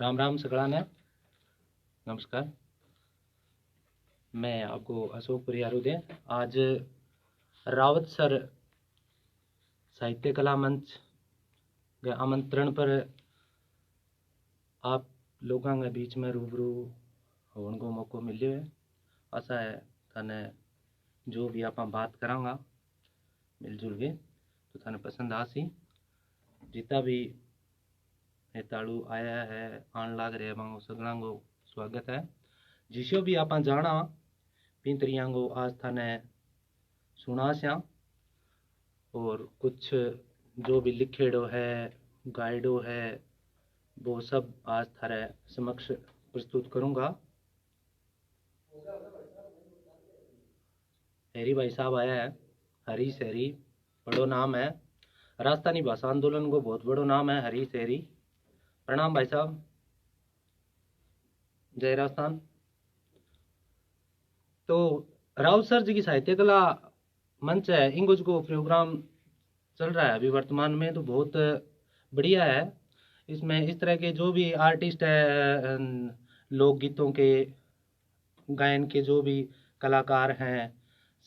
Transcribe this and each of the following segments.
राम राम सगळ्यांना नमस्कार। मैं आपको अशोक परिहारुदे आज रावत सर साहित्य कला मंच के आमंत्रण पर आप लोगों के बीच में रूबरू होने को मौका मिले है। आशा है थाने जो भी आप बात करांगा मिलजुल के तो थाने पसंद आसी। जितना भी हेताड़ू आया है आन लाग रहे हैं सगलों को स्वागत है। जिसो भी आप जाना पिंतरियां को आज थाने सुना स्या और कुछ जो भी लिखेड़ो है गाइडो है वो सब आज थारे समक्ष प्रस्तुत करूंगा। हरी भाई साहब आया है, हरीश हरी बड़ो नाम है, राजस्थानी भाषा आंदोलन को बहुत बड़ो नाम है हरीश हरी। प्रणाम भाई साहब, जय राजस्थान। तो राउत सर जी की साहित्य कला मंच है, इंग्लिश को प्रोग्राम चल रहा है अभी वर्तमान में, तो बहुत बढ़िया है। इसमें इस तरह के जो भी आर्टिस्ट है, लोकगीतों के गायन के जो भी कलाकार हैं,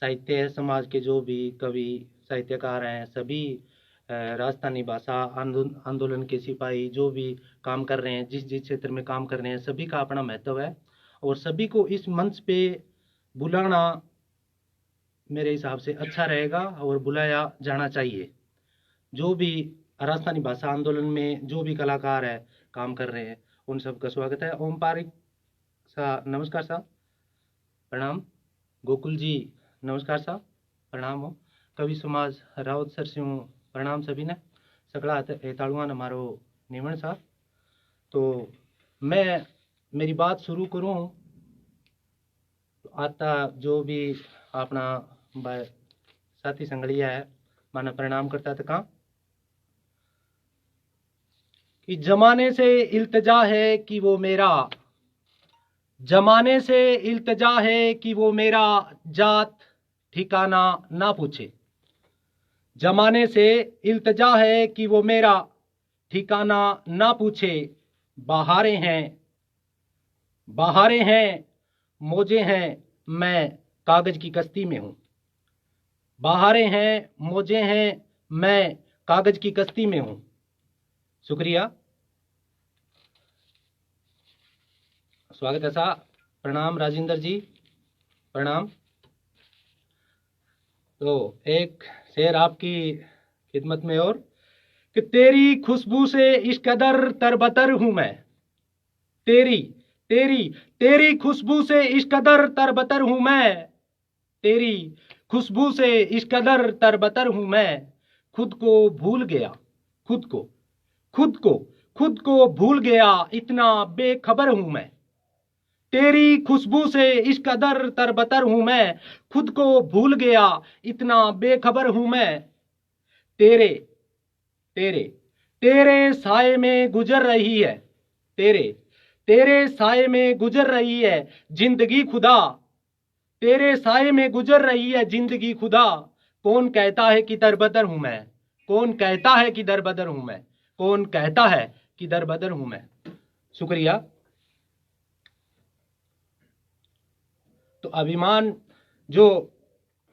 साहित्य समाज के जो भी कवि साहित्यकार हैं, सभी राजस्थानी भाषा आंदोलन के सिपाही जो भी काम कर रहे हैं, जिस जिस क्षेत्र में काम कर रहे हैं, सभी का अपना महत्व है और सभी को इस मंच पे बुलाना मेरे हिसाब से अच्छा रहेगा और बुलाया जाना चाहिए। जो भी राजस्थानी भाषा आंदोलन में जो भी कलाकार है काम कर रहे हैं उन सबका स्वागत है। ओम पारिक सा नमस्कार साहब, प्रणाम। गोकुल जी नमस्कार साहब, प्रणाम हो। कवि समाज रावत सर से हूँ, प्रणाम सभी ने। सगड़ा हेताड़ुआ हमारो निमण साहब। तो मैं मेरी बात शुरू करूँ तो आता जो भी अपना साथी संगड़िया है माना प्रणाम करता था कहाँ कि जमाने से इल्तजा है कि वो मेरा, जमाने से इल्तजा है कि वो मेरा जात ठिकाना ना पूछे। जमाने से इल्तजा है कि वो मेरा ठिकाना ना पूछे। बहारें हैं, बहारें हैं, मौजे हैं, मैं कागज की कश्ती में हूँ। बहारें हैं, मौजे हैं, मैं कागज की कश्ती में हूँ। शुक्रिया, स्वागत है साहब। प्रणाम राजेंद्र जी, प्रणाम। तो एक शेर आपकी खिदमत में और कि तेरी खुशबू से इस कदर तरबतर हूं मैं, तेरी तेरी तेरी खुशबू से इस कदर तरबतर हूं मैं, तेरी खुशबू से इस कदर तरबतर हूं मैं। खुद को भूल गया, खुद को भूल गया, इतना बेखबर हूं मैं। तेरी खुशबू से इस कदर तरबतर हूं मैं, खुद को भूल गया, इतना बेखबर हूं मैं। तेरे तेरे तेरे साए में गुजर रही है, तेरे तेरे साए में गुजर रही है जिंदगी खुदा, तेरे साए में गुजर रही है जिंदगी खुदा। कौन कहता है कि दरबदर हूं मैं, कौन कहता है कि दरबदर हूं मैं, कौन कहता है कि दरबदर हूं मैं। शुक्रिया। तो अभिमान जो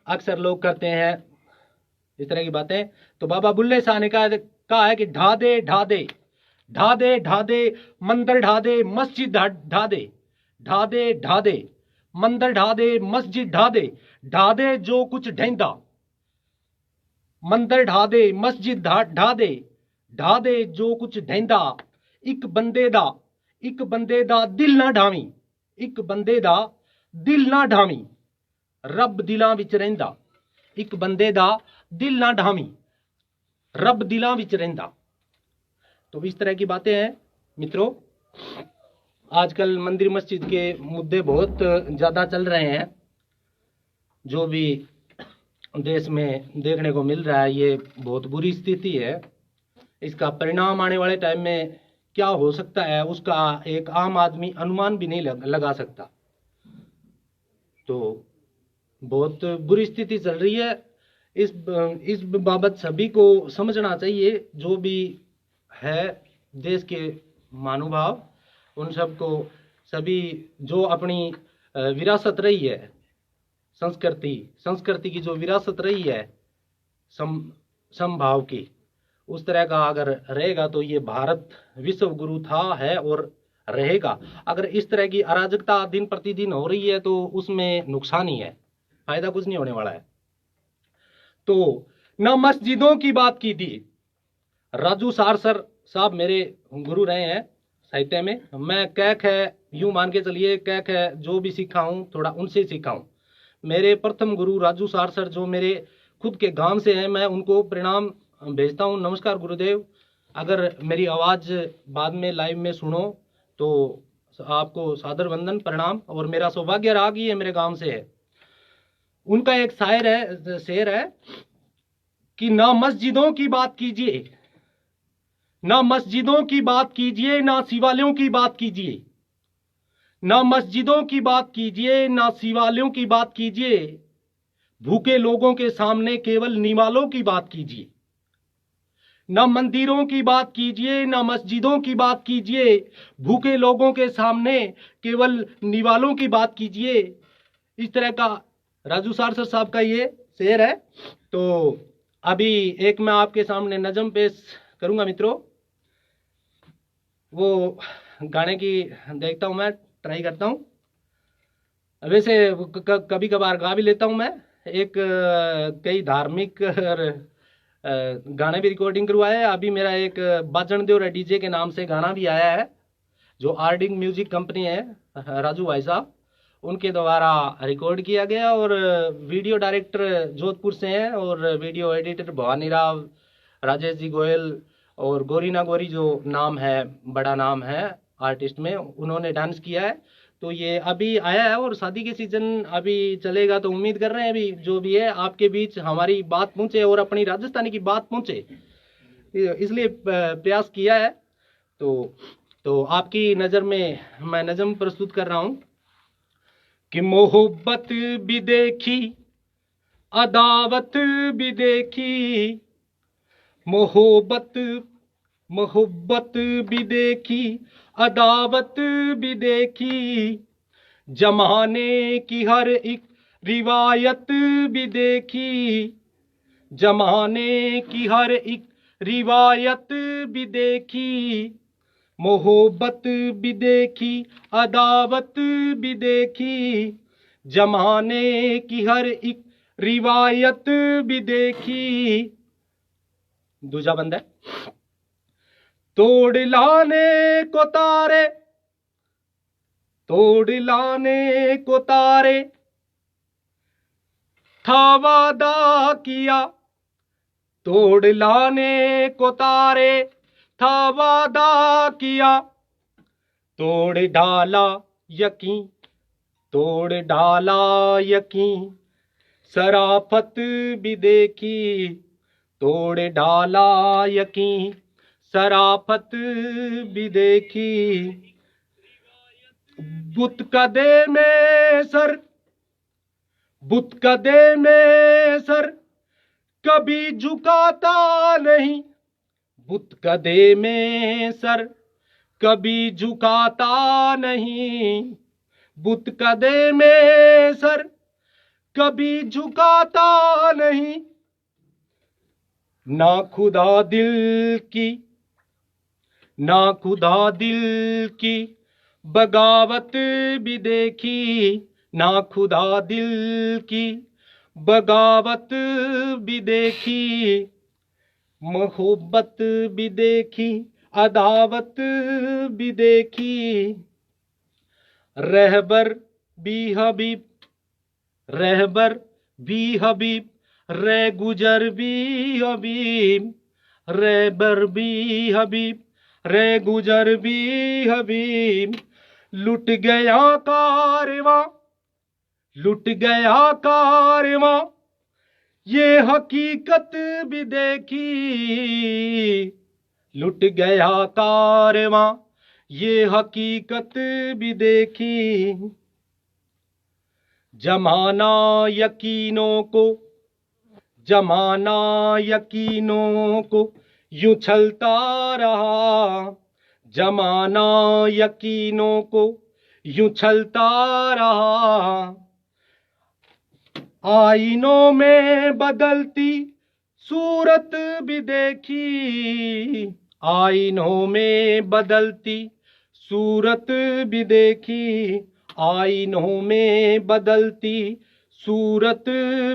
अक्सर लोग करते हैं इस तरह की बातें, तो बाबा बुल्ले शाह ने कहा है कि ढा दे ढा दे, ढा दे ढा दे, मंदिर ढा दे, मस्जिद ढा दे, ढा दे ढा दे, मंदिर ढा दे, मस्जिद ढा दे, ढा दे जो कुछ ढेंदा, मंदिर ढा दे, मस्जिद ढा दे, ढा दे जो कुछ ढेंदा। एक बंदे दा दिल ना ढावी, एक बंदे दा दिल ना ढावी, रब दिलां विच रहिंदा। एक बंदे दा दिल ना ढावी, रब दिलां विच रहिंदा। तो इस तरह की बातें हैं मित्रों। आजकल मंदिर मस्जिद के मुद्दे बहुत ज़्यादा चल रहे हैं, जो भी देश में देखने को मिल रहा है, ये बहुत बुरी स्थिति है। इसका परिणाम आने वाले टाइम में क्या हो सकता है उसका एक आम आदमी अनुमान भी नहीं लगा सकता। तो बहुत बुरी स्थिति चल रही है। इस बाबत सभी को समझना चाहिए, जो भी है देश के महानुभाव उन सबको, सभी जो अपनी विरासत रही है, संस्कृति की जो विरासत रही है समभाव की, उस तरह का अगर रहेगा तो ये भारत विश्व गुरु था, है और रहेगा। अगर इस तरह की अराजकता दिन प्रतिदिन हो रही है तो उसमें नुकसान ही है, फायदा कुछ नहीं होने वाला है। तो न मस्जिदों की बात की थी। राजू सारसर साहब मेरे गुरु रहे हैं साहित्य में। मैं कैक है, यूं मान के चलिए कैक है, जो भी सीखा हूं थोड़ा उनसे सीखा हूं। मेरे प्रथम गुरु राजू सारसर जो मेरे खुद के गांव से हैं, मैं उनको प्रणाम भेजता हूं। नमस्कार गुरुदेव। अगर मेरी आवाज़ बाद में लाइव में सुनो तो आपको सादर वंदन प्रणाम, और मेरा सौभाग्य रहा कि ये मेरे गांव से है। उनका एक शेर है कि ना मस्जिदों की बात कीजिए, ना मस्जिदों की बात कीजिए, ना शिवालयों की बात कीजिए, ना मस्जिदों की बात कीजिए, ना शिवालयों की बात कीजिए, भूखे लोगों के सामने केवल निवालों की बात कीजिए। ना मंदिरों की बात कीजिए, ना मस्जिदों की बात कीजिए, भूखे लोगों के सामने केवल निवालों की बात कीजिए। इस तरह का राजू सारसर साहब का ये शेर है। तो अभी एक मैं आपके सामने नज़म पेश करूंगा मित्रों। वो गाने की देखता हूं, मैं ट्राई करता हूं। वैसे कभी कभार गा भी लेता हूं मैं। एक कई धार्मिक और गाने भी रिकॉर्डिंग करवाया है। अभी मेरा एक बाजन देव डीजे के नाम से गाना भी आया है, जो आर्डिंग म्यूजिक कंपनी है राजू भाई साहब, उनके द्वारा रिकॉर्ड किया गया। और वीडियो डायरेक्टर जोधपुर से हैं, और वीडियो एडिटर भवानी राव, राजेश जी गोयल और गोरीना गोरी जो नाम है, बड़ा नाम है आर्टिस्ट में, उन्होंने डांस किया है। तो ये अभी आया है और शादी के सीजन अभी चलेगा, तो उम्मीद कर रहे हैं अभी जो भी है आपके बीच हमारी बात पहुंचे और अपनी राजस्थानी की बात पहुंचे, इसलिए प्रयास किया है। तो आपकी नज़र में मैं नज़म प्रस्तुत कर रहा हूं कि मोहब्बत भी देखी, अदावत भी देखी, मोहब्बत भी देखी, अदावत भी देखी, जमाने की हर एक रिवायत भी देखी, जमाने की हर एक रिवायत भी देखी, मोहब्बत भी देखी, अदावत भी देखी, जमाने की हर एक रिवायत भी देखी। दूसरा बंदा है, तोड़ लाने को तारे, तोड़ लाने को तारे, था वादा किया, तोड़ लाने को तारे, था वादा किया, तोड़ डाला यकीन, तोड़ डाला यकीन, शराफत भी देखी, तोड़ डाला यकीन, शराफत भी देखी, बुत कदे में सर, बुत कदे में सर कभी झुकाता नहीं, बुत कदे में सर कभी झुकाता नहीं, बुत कदे में सर कभी झुकाता नहीं, ना खुदा दिल की, ना खुदा दिल की बगावत भी देखी, ना खुदा दिल की बगावत भी देखी, मोहब्बत भी देखी, अदावत भी देखी, रहबर भी हबीब, रहबर भी हबीब, रे गुजर भी हबीब, रहबर भी हबीब, रे गुजर भी हबीब, लुट गया कारवां, लुट गया कारवां, ये हकीकत भी देखी, लुट गया कारवां, ये हकीकत भी देखी, जमाना यकीनों को, जमाना यकीनों को यूं छलता रहा, जमाना यकीनों को यूं छलता रहा, आईनों में बदलती सूरत भी देखी, आईनों में बदलती सूरत भी देखी, आईनों में बदलती सूरत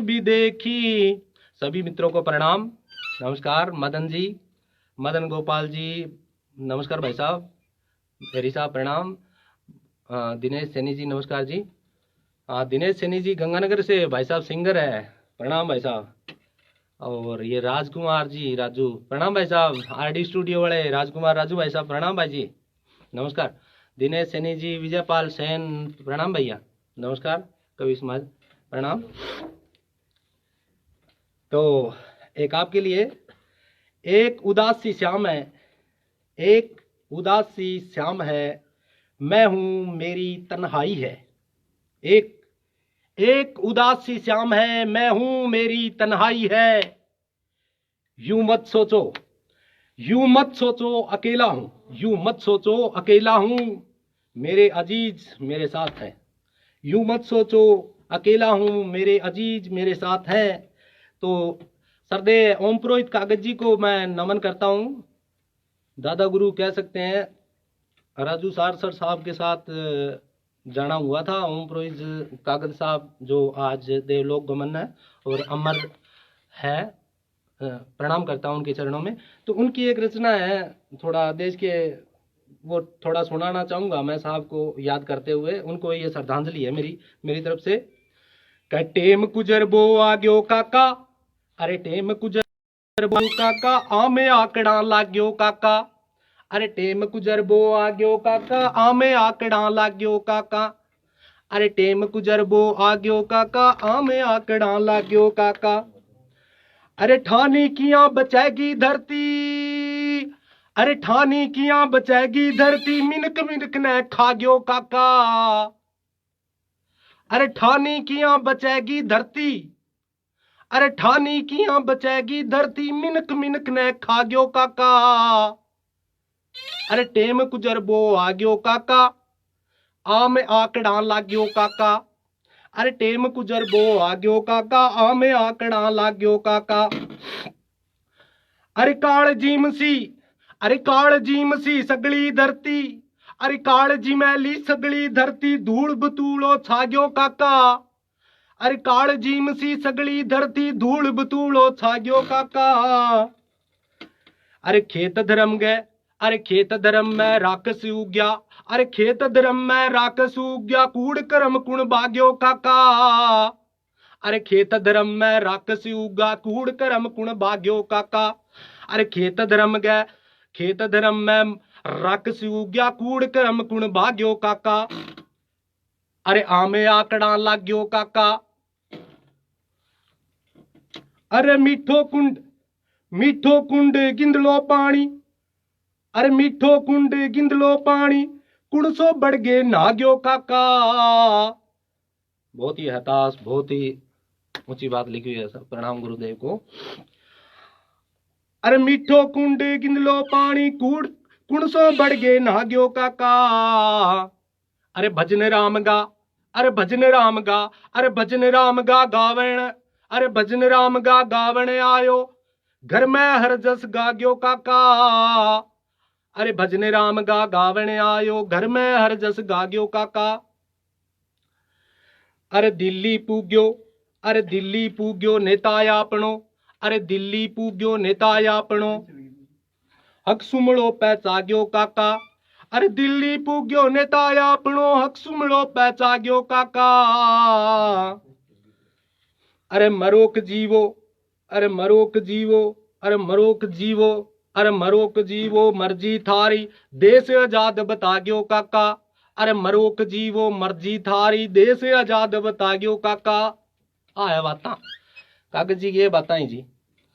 भी देखी। सभी मित्रों को प्रणाम, नमस्कार। मदन जी, मदन गोपाल जी, नमस्कार भाई साहब, हरी साहब प्रणाम। दिनेश सैनी जी नमस्कार जी। दिनेश सैनी जी गंगानगर से भाई साहब सिंगर है, प्रणाम भाई साहब। और ये राजकुमार जी राजू, प्रणाम भाई साहब। आरडी स्टूडियो वाले राजकुमार राजू भाई साहब, प्रणाम भाई जी, नमस्कार। दिनेश सैनी जी, विजयपाल सैन, प्रणाम भैया, नमस्कार। कवि समाज प्रणाम। तो एक आपके लिए, एक उदास सी शाम है, एक उदास सी शाम है, मैं हूं मेरी तन्हाई है। एक उदास सी शाम है, मैं हूं मेरी तन्हाई है। यूं मत सोचो, यूं मत सोचो अकेला हूं, यूं मत सोचो अकेला हूं, मेरे अजीज मेरे साथ है। यूं मत सोचो अकेला हूं, मेरे अजीज मेरे साथ है। तो सरदेय ओम पुरोहित कागज जी को मैं नमन करता हूं, दादा गुरु कह सकते हैं। राजू सारसर साहब के साथ जाना हुआ था ओम पुरोहित कागज साहब, जो आज देवलोक गमन है और अमर है, प्रणाम करता हूं उनके चरणों में। तो उनकी एक रचना है, थोड़ा देश के, वो थोड़ा सुनाना चाहूंगा मैं साहब को याद करते हुए। उनको ये श्रद्धांजलि है मेरी तरफ से। टेम गुजर बो आग्यो काका, अरे टेम गुजर बो काका, आमे आकड़ा लाग्यो काका, अरे टेम गुजर बो आग्यो काका, आमे आकड़ा लाग्यो काका, अरे टेम गुजर बो आग्यो काका, आमे आकड़ा लाग्यो काका। अरे ठानी किया बचेगी धरती, अरे ठानी किया बचेगी धरती, मिनक मिनक ने खा गयो काका, अरे ठानी किया बचेगी धरती, अरे ठानी किया बचेगी धरती, मिनक मिनक ने खा गयो काका, अरे टेम गुजर बो आ गयो काका, आम आकड़ा लाग्यो काका, अरे टेम गुजर बो आ गयो काका, आम आकड़ा लाग्यो काका। अरे काल जीम सी, अरे काल जीम सी सगली धरती, अरे काल जी मैली सगली धरती, धूल बतूलो छाग्यो काका, अरे काल जीम सी सगली धरती, धूल बतूलो छाग्यो काका। अरे खेत धर्म गए, अरे खेत धर्म में राक्षस उग्या, अरे खेत धर्म में राक्षस उग्या, कूड़ कर्म कुण भाग्यो काका, अरे खेत धर्म में राक्षस उगा, कूड़ कर्म कुण भाग्यो काका। अरे खेत धर्म गए, खेत धर्म में राक्षस उग्या, कूड़ कर्म कुण भाग्यो काका, अरे आमे आकड़ा लाग्यो काका। अरे मीठो कुंड गिंदलो पानी, अरे मीठो कुंड गिंदलो पानी, कुण सो बढ़ गे नाग्यो काका। बहुत ही हताश, बहुत ही ऊंची बात लिखी हुई है सर, प्रणाम गुरुदेव को। अरे मीठो कुंड गिंदलो पानी, कुण सो बढ़ गे नाग्यो काका। अरे भजन राम गा, अरे भजन राम गा, अरे भजन राम गा गावण, अरे भजन राम गा गावण आयो, घर में हर जस गाग्यो काका, अरे भजन राम गा गावण आयो, घर में हर जस गाग्यो काका। अरे दिल्ली पूग्यो, अरे दिल्ली पूग्यो नेता आपनो, अरे दिल्ली पूग्यो नेता आपनो, हक सुमड़ो पहचाग्यो काका, अरे दिल्ली पूग्यो नेता आपनो, हक सुमड़ो पहचाग्यो काका। अरे मरोक जीवो, अरे मरोक जीवो, अरे मरोक जीवो, अरे मरोक जीवो मर्जी थारी, देश आजाद बताग्यो काका, अरे मरोक जीवो मर्जी थारी, देश आजाद बताग्यो काका। आया बात कागज जी, ये बात जी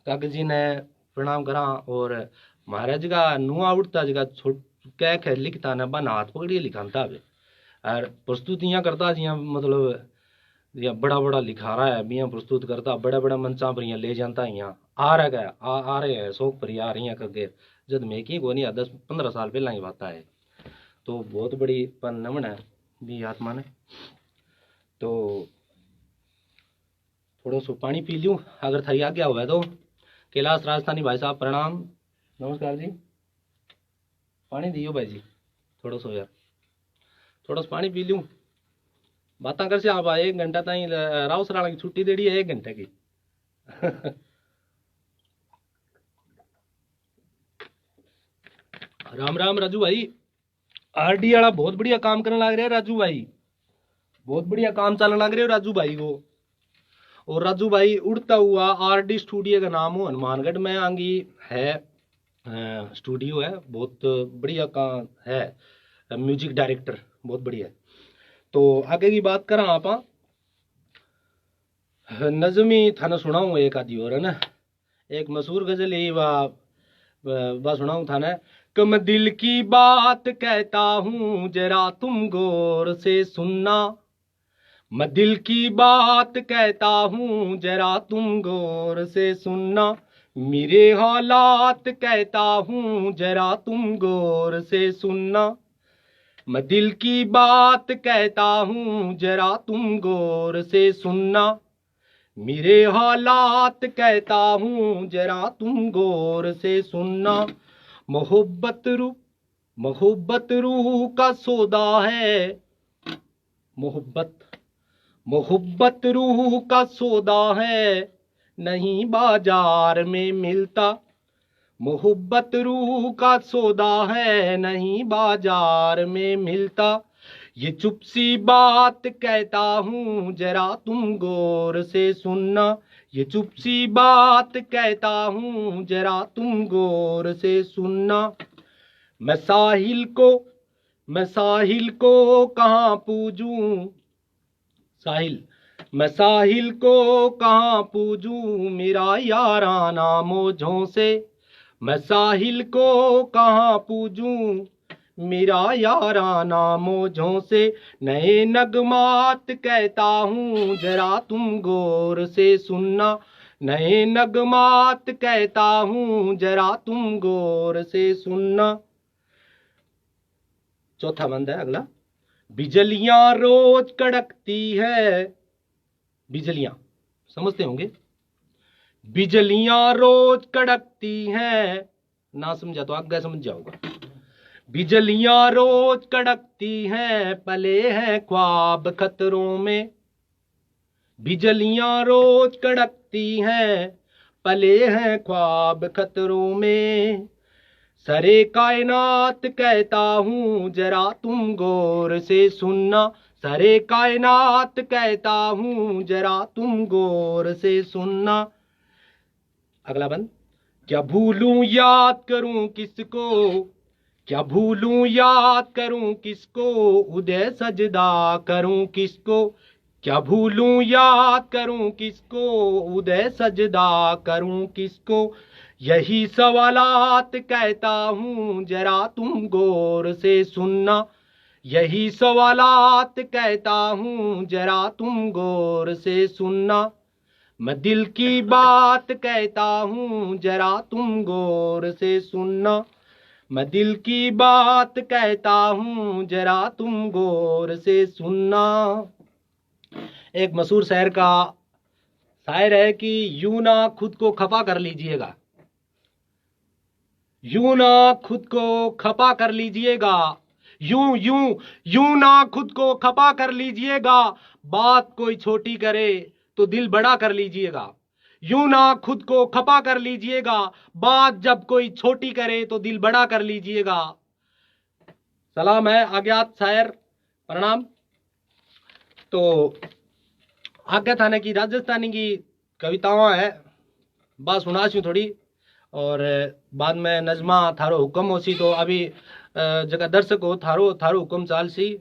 कागज जी ने प्रणाम करा। और महाराज का नुआ उठता जगह कह के लिखता ने बना हाथ पकड़िए लिखाता है, और प्रस्तुतियां करता जिया, मतलब या बड़ा बड़ा लिखा रहा है मियाँ, प्रस्तुत करता बड़े बड़े मंचा पर यहाँ ले जाता, यहाँ आ रहा है आ रहे हैं शौक पर आ रही हैं करके जब मैं की को नहीं 10-15 साल पहला की बात है। तो बहुत बड़ी पर नमन है भी आत्मा ने। तो थोड़ा सो पानी पी लूँ अगर थरी आ गया हुआ है तो। कैलाश राजस्थानी भाई साहब प्रणाम, नमस्कार जी। पानी दियो भाई जी थोड़ा सो यार, थोड़ा सा पानी पी लूँ बातें कर से। आप 1 घंटा ताई राव सराणा की छुट्टी देड़ी है 1 घंटे की। राम राम राजू भाई। आरडी वाला बहुत बढ़िया काम करने लग रहे हैं राजू भाई, बहुत बढ़िया काम चलने लग रहे हो राजू भाई को। और राजू भाई उड़ता हुआ आरडी स्टूडियो का नाम हो हनुमानगढ़ में आंगी है, स्टूडियो है बहुत बढ़िया काम है, म्यूजिक डायरेक्टर बहुत बढ़िया है। तो आगे की बात करा आप नज़मी थाने सुनाऊँ एक आदि और है ना, एक मशहूर गजल ही वाह सुनाऊँ थाने। कि मैं दिल की बात कहता हूँ जरा तुम गौर से सुनना, मैं दिल की बात कहता हूँ जरा तुम गौर से सुनना, मेरे हालात कहता हूँ जरा तुम गौर से सुनना, मैं दिल की बात कहता हूँ जरा तुम गौर से सुनना, मेरे हालात कहता हूँ जरा तुम गौर से सुनना। मोहब्बत रूह का सौदा है, मोहब्बत रूह का सौदा है, नहीं बाजार में मिलता, मोहब्बत रूह का सौदा है, नहीं बाजार में मिलता, ये चुप सी बात कहता हूँ जरा तुम गौर से सुनना, ये चुप सी बात कहता हूँ जरा तुम गौर से सुनना। मैं साहिल को कहाँ पूजूं, मैं साहिल को कहाँ पूजूं मेरा याराना मौजों से, मैं साहिल को कहाँ पूजूं मेरा याराना मौजों से, नए नगमात कहता हूँ जरा तुम गौर से सुनना, नए नगमात कहता हूँ जरा तुम गौर से सुनना। चौथा बंद है अगला। बिजलियां रोज कड़कती है, बिजलियां समझते होंगे, बिजलियां रोज कड़कती हैं, ना समझा तो आगे समझ जाओगा। बिजलियां रोज कड़कती हैं, पले हैं ख्वाब खतरों में, बिजलियां रोज कड़कती हैं, पले हैं ख्वाब खतरों में, सरे कायनात कहता हूँ जरा तुम गौर से सुनना, सरे कायनात कहता हूँ जरा तुम गौर से सुनना। अगला बंद। क्या भूलूं याद करूं किसको, क्या भूलूं याद करूं किसको, उदय सजदा करूं किसको, क्या भूलूं याद करूं किसको, उदय सजदा करूं किसको, यही सवालात कहता हूँ जरा तुम गौर से सुनना, यही सवालात कहता हूँ जरा तुम गौर से सुनना। मैं दिल की बात कहता हूँ जरा तुम गौर से सुनना, मैं दिल की बात कहता हूँ जरा तुम गौर से सुनना। एक मशहूर शायर का शायर है कि यूं ना खुद को खफा कर लीजिएगा, यूं ना खुद को खफा कर लीजिएगा, यूं यूं यूं ना खुद को खफा कर लीजिएगा, बात कोई छोटी करे तो दिल बड़ा कर लीजिएगा, यूं ना खुद को खफा कर लीजिएगा, बात जब कोई छोटी करे तो दिल बड़ा कर लीजिएगा। सलाम है अज्ञात शायर, प्रणाम। तो आगे थाने की राजस्थानी की कविताओं है, बात सुनासी थोड़ी, और बाद में नजमा थारो हुक्म होसी, तो अभी जगह दर्शक हो थारो थारो हुक्म चाल सी।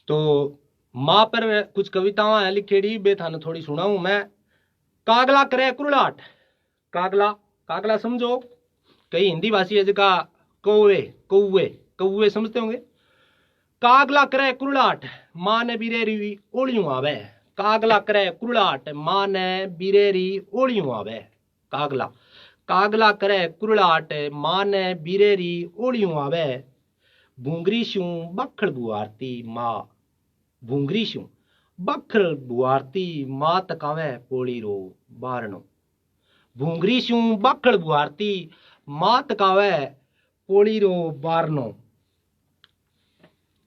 तो माँ पर कुछ कविताएं हैं लिखेड़ी, बे थाने थोड़ी सुनाऊं मैं। कागला करे कुरलाट, कागला कागला समझो, कई हिंदी भाषी है जगह कौवे कौवे कौवे समझते होंगे। कागला करे कुरलाट माँ ने बिरेरी ओलियों आवे, कागला करे कुरलाट माँ ने बिरेरी ओलियों आवे, कागला कागला करे कुरलाट माँ ने बीरेरी ओलियों आवे भूंगरी शू बखड़ बुआरती माँ भूंगरी शू बखड़ बुआरती माँ तकावे पोली रो बारनो भूंगरी शू बखड़ बुआरती माँ तकावे पोली रो बारनो।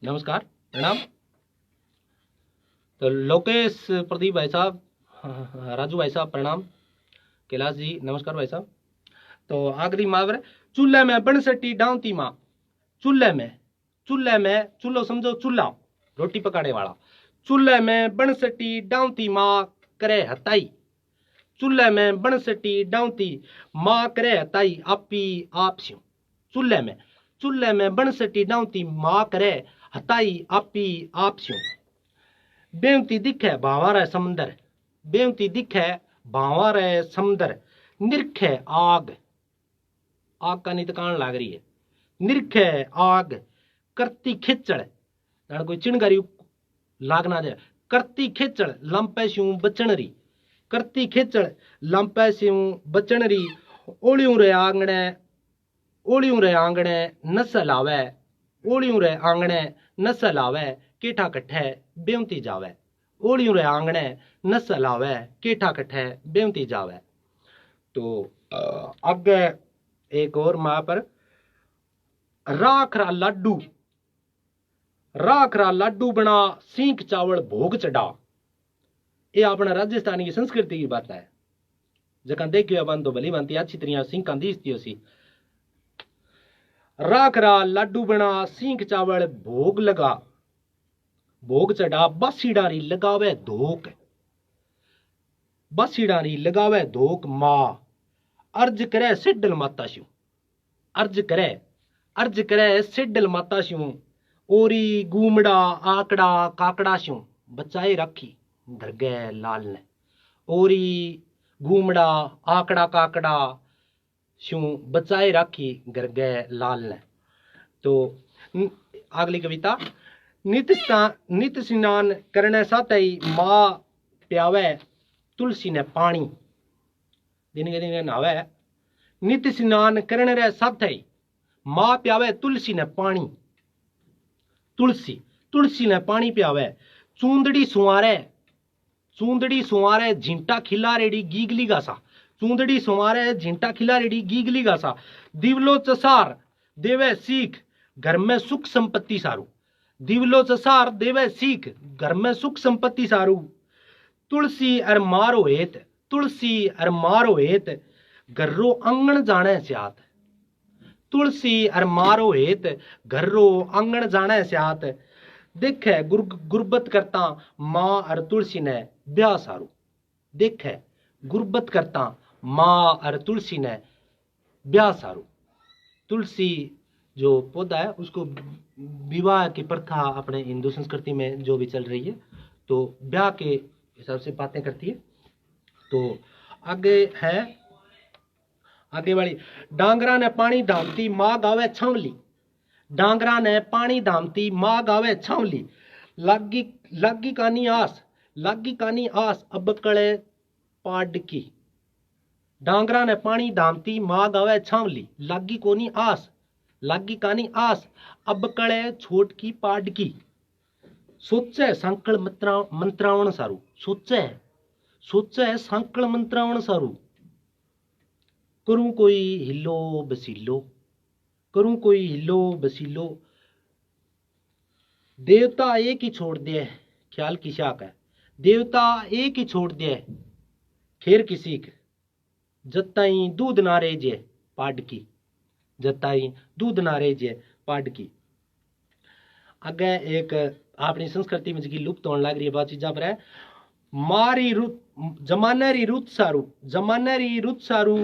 नमस्कार प्रणाम। तो लोकेश प्रदीप भाई साहब, राजू भाई साहब प्रणाम, कैलाश जी नमस्कार भाई साहब। तो आखिरी मुहावरा, चूल्हे में बनसटी डांवती माँ, चूल्हे में चूल्हो समझो चूल्हा रोटी पकाने वाला, चूल्हे में बनसटी डांवती माँ करे हताई, चूल्हे में बनसटी डांवती माँ करे हताई आपी आप स्यूं, चूल्हे में बनसटी डांवती माँ करे हताई आपी आप स्यूं। बेवती दिखे भावारे समंदर, बेवती दिखे भावारे समंदर निरखे आग, आग का नितकान लाग रही है, निरखे आग करती खिचड़ कोई चिणगारी लागना जाए, करती खिचड़ लंपे स्यूं बचनरी, करती खिचड़ लंपे स्यूं बचनरी ओलियों रे आंगणे नसल आवे, ओलियों रे आंगणे नसल आवे केठा कट्ठे बेवती जावे, ओलियों रे आंगणे नसल आवे केठा कट्ठे बेवती जावे। तो आगे एक और माँ पर, राखरा लाडू बना सींख चावल भोग चढ़ा, ये अपना राजस्थानी की संस्कृति की बात है, जका देखियो बन तो भली बनती अच्छी तरह सींखा दीसती सी। राखरा लाडू बना सींख चावल भोग लगा, भोग चढ़ा बासी डारी लगावे धोक, बासी डारी लगावे धोक माँ अर्ज करे सिड्डल माता शू, अर्ज करे सिड्डल माता शू ओरी गूमड़ा आकड़ा काकड़ा शू बचाए राखी धरगे लाल ने, ओरी गूमड़ा आकड़ा काकड़ा शू बचाए राखी गरगे लाल ने। तो अगली कविता, नित स्नान करने साथ ही माँ प्यावे तुलसी ने पानी, दिन के दिन नहावे, नित स्नान करने रे साथ ही माँ प्यावे तुलसी ने पानी, तुलसी ने पानी प्यावे, चूंदड़ी सुवारे झिंटा खिला रेडी गीगली गासा, चूंदड़ी सुवारे झिंटा खिला रेडी गीगली गासा, दिवलो चसार देवे सीख घर में सुख संपत्ति सारू, दिवलो चसार देवे सीख घर में सुख संपत्ति सारू, तुलसी अर मारो हेत घर्रो आंगन जाने स्यात, तुलसी अर मारो हेत घर्रो आंगन जाने स्यात, देखे गुरबत करता माँ अर तुलसी ने ब्याह सारू, देखे गुरबत करता माँ अर तुलसी ने ब्याह सारू। तुलसी जो पौधा है उसको विवाह की प्रथा अपने हिंदू संस्कृति में जो भी चल रही है तो ब्याह के हिसाब से बातें करती है। तो आगे है, आगे वाली, डांगरा ने पानी धामती माँ गावे छावली, डांगरा ने पानी धामती माँ गावे छावली, लागी कानी आस अब कले पाड की, डांगरा ने पानी धामती माँ गावे छावली, लागी कानी आस अब कले छोट की पाड की, सोचे सांकल मंत्रावण सारू, सोचे सांकल मंत्रावण सारू, करूं कोई हिलो बसीलो, देवता एक ही छोड़ दे ख्याल की शाक है, देवता एक ही छोड़ दे खेर किसी के, जताई दूध ना रेजे पाड की, जताई दूध ना रेजे पाड की। आगे एक अपनी संस्कृति में जी लुप्त होने लग रही है बात चीजा पर है, मारी रुत जमानेरी रुत सारू